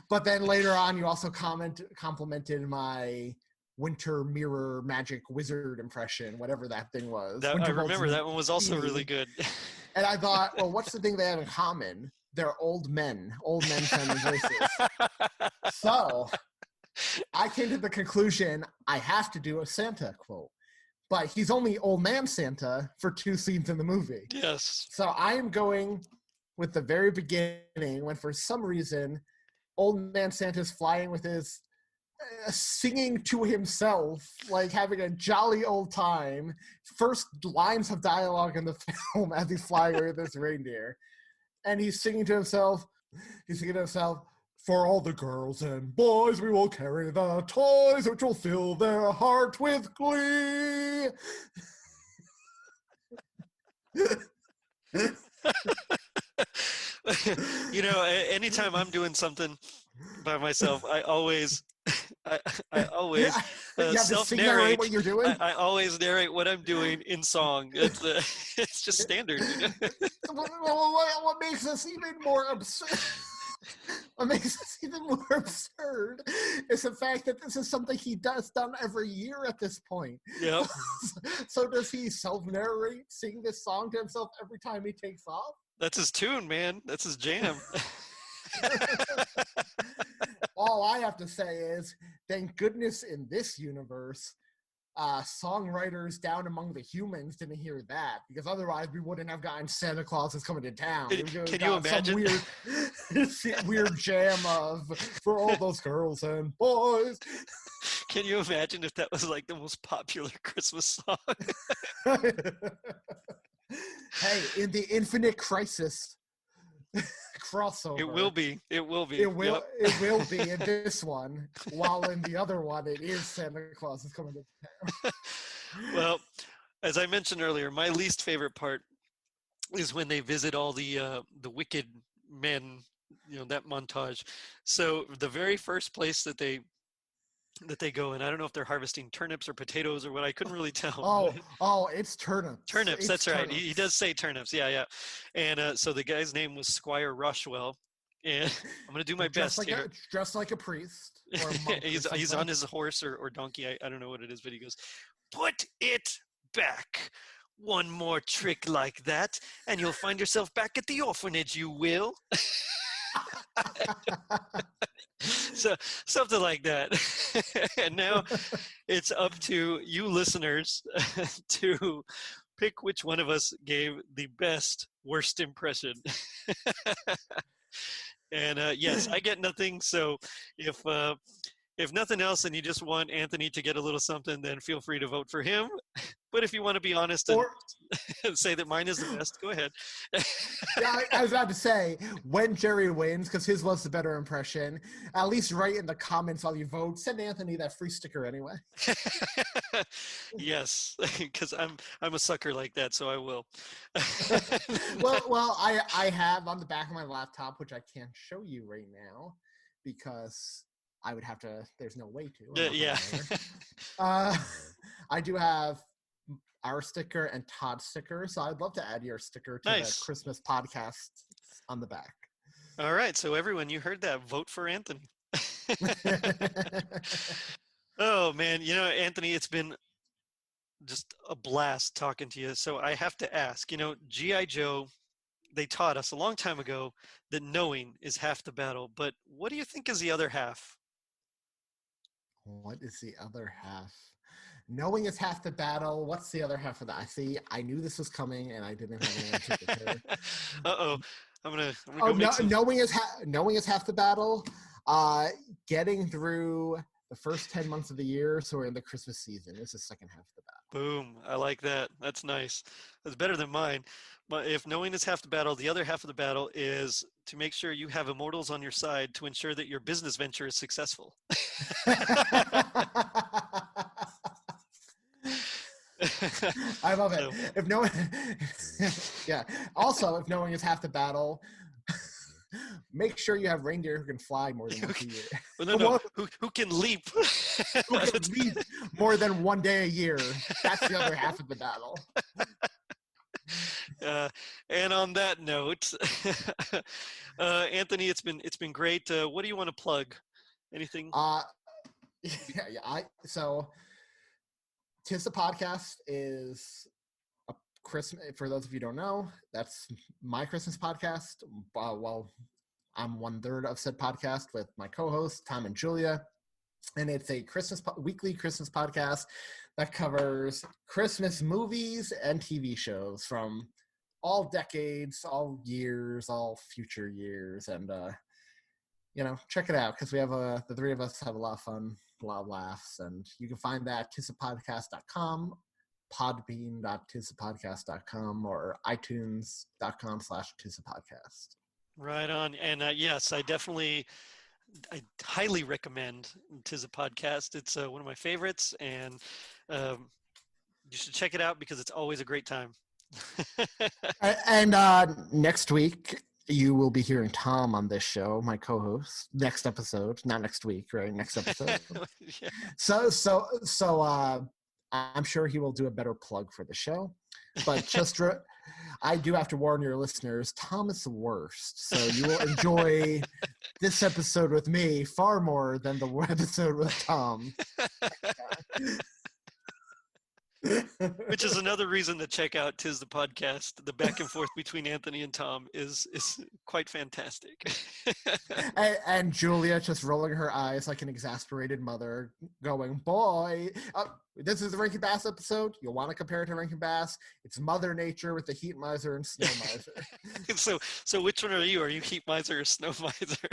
But then later on, you also complimented my Winter Mirror Magic Wizard impression, whatever that thing was. I remember that one was also really good. And I thought, well, what's the thing they have in common? They're old men sounding voices. So I came to the conclusion I have to do a Santa quote. But he's only old man Santa for 2 scenes in the movie. Yes. So I am going with the very beginning, when for some reason old man Santa's flying with his singing to himself, like having a jolly old time. First lines of dialogue in the film as he's flying with this reindeer. And he's singing to himself. For all the girls and boys, we will carry the toys which will fill their heart with glee. Anytime I'm doing something by myself, I always self-narrate what you're doing. I always narrate what I'm doing in song. It's just standard. What makes this even more absurd? What makes this even more absurd is the fact that this is something he does done every year at this point. Yep. So does he self-narrate, sing this song to himself every time he takes off? That's his tune, man. That's his jam. All I have to say is, thank goodness in this universe, songwriters down among the humans didn't hear that, because otherwise we wouldn't have gotten Santa Claus is Coming to Town. Can you imagine? Some weird jam of For All Those Girls and Boys. Can you imagine if that was like the most popular Christmas song? Hey, in the Infinite Crisis crossover. It will be. It will be in this one, while in the other one it is Santa Claus is Coming to Town. Well, as I mentioned earlier, my least favorite part is when they visit all the wicked men, that montage. So the very first place that they go, and I don't know if they're harvesting turnips or potatoes or what, I couldn't really tell. It's turnips. Turnips, that's right. He does say turnips, yeah. And so the guy's name was Squire Rushwell, and I'm going to do my best here. Dressed like a priest. Or a monk he's on his horse or donkey, I don't know what it is, but he goes, "Put it back. One more trick like that, and you'll find yourself back at the orphanage, you will. So something like that. And now it's up to you listeners to pick which one of us gave the best worst impression. And yes, I get nothing. So if nothing else, and you just want Anthony to get a little something, then feel free to vote for him. But if you want to be honest and Or say that mine is the best, go ahead. yeah, I was about to say, when Gerry wins, because his was the better impression, at least write in the comments while you vote. Send Anthony that free sticker anyway. Yes, because I'm a sucker like that, so I will. well, I have on the back of my laptop, which I can't show you right now, because I would have to. There's no way to. Yeah. I do have our sticker and Todd's sticker, so I'd love to add your sticker to Nice. the Christmas podcast on the back. All right, so everyone, you heard that. Vote for Anthony. Oh man, Anthony, it's been just a blast talking to you. So I have to ask, G.I. Joe, they taught us a long time ago that knowing is half the battle, but what do you think is the other half? What is the other half? Knowing is half the battle. What's the other half of that? I knew this was coming, and I didn't have an answer to it. Uh-oh. I'm gonna go make some... knowing is half the battle. Getting through the first 10 months of the year, so we're in the Christmas season. This is the second half of the battle. Boom. I like that. That's nice. That's better than mine. But if knowing is half the battle, the other half of the battle is to make sure you have immortals on your side to ensure that your business venture is successful. I love it. If knowing, yeah. Also, if knowing is half the battle, make sure you have reindeer who can fly more than once a year. Well, no. Who can leap? Who can leap more than one day a year? That's the other half of the battle. And on that note, Anthony, it's been great. What do you want to plug? Anything? So Tis the Podcast is a Christmas. For those of you who don't know, that's my Christmas podcast. Well, I'm 1/3 of said podcast with my co-hosts Tom and Julia, and it's a weekly Christmas podcast that covers Christmas movies and TV shows from all decades, all years, all future years, and check it out, because we have the three of us have a lot of fun, a lot of laughs, and you can find that tissapodcast.com, podbean.tissapodcast.com, or itunes.com/tissapodcast. Right on. And yes, I highly recommend Tis a Podcast. It's one of my favorites, and you should check it out because it's always a great time. And next week, you will be hearing Tom on this show, my co-host. Next episode, not next week, right? Next episode. Yeah. So I'm sure he will do a better plug for the show. But I do have to warn your listeners, Tom is the worst. So you will enjoy this episode with me far more than the episode with Tom. Which is another reason to check out Tis the Podcast. The back and forth between Anthony and Tom is quite fantastic. and Julia just rolling her eyes like an exasperated mother, going, boy, this is the Rankin Bass episode. You'll want to compare it to Rankin Bass. It's Mother Nature with the heat miser and snow miser. So which one are you? Are you heat miser or snow miser?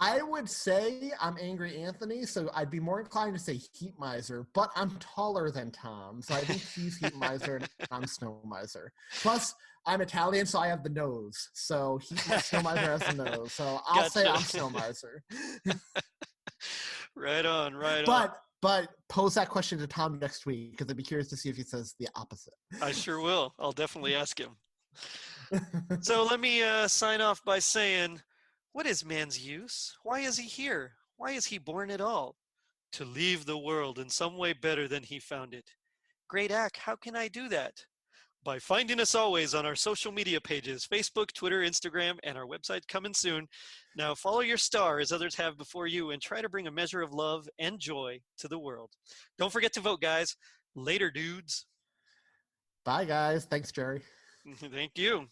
I would say I'm Angry Anthony, so I'd be more inclined to say heat miser, but I'm taller than Tom, so I think he's heat miser and I'm snow miser. Plus, I'm Italian, so I have the nose. So snow miser has the nose. So I'll say I'm snow miser. Right on. But pose that question to Tom next week, because I'd be curious to see if he says the opposite. I sure will. I'll definitely ask him. So let me sign off by saying, what is man's use? Why is he here? Why is he born at all? To leave the world in some way better than he found it. Great act, how can I do that? By finding us always on our social media pages, Facebook, Twitter, Instagram, and our website coming soon. Now follow your star as others have before you, and try to bring a measure of love and joy to the world. Don't forget to vote, guys. Later, dudes. Bye, guys. Thanks, Gerry. Thank you.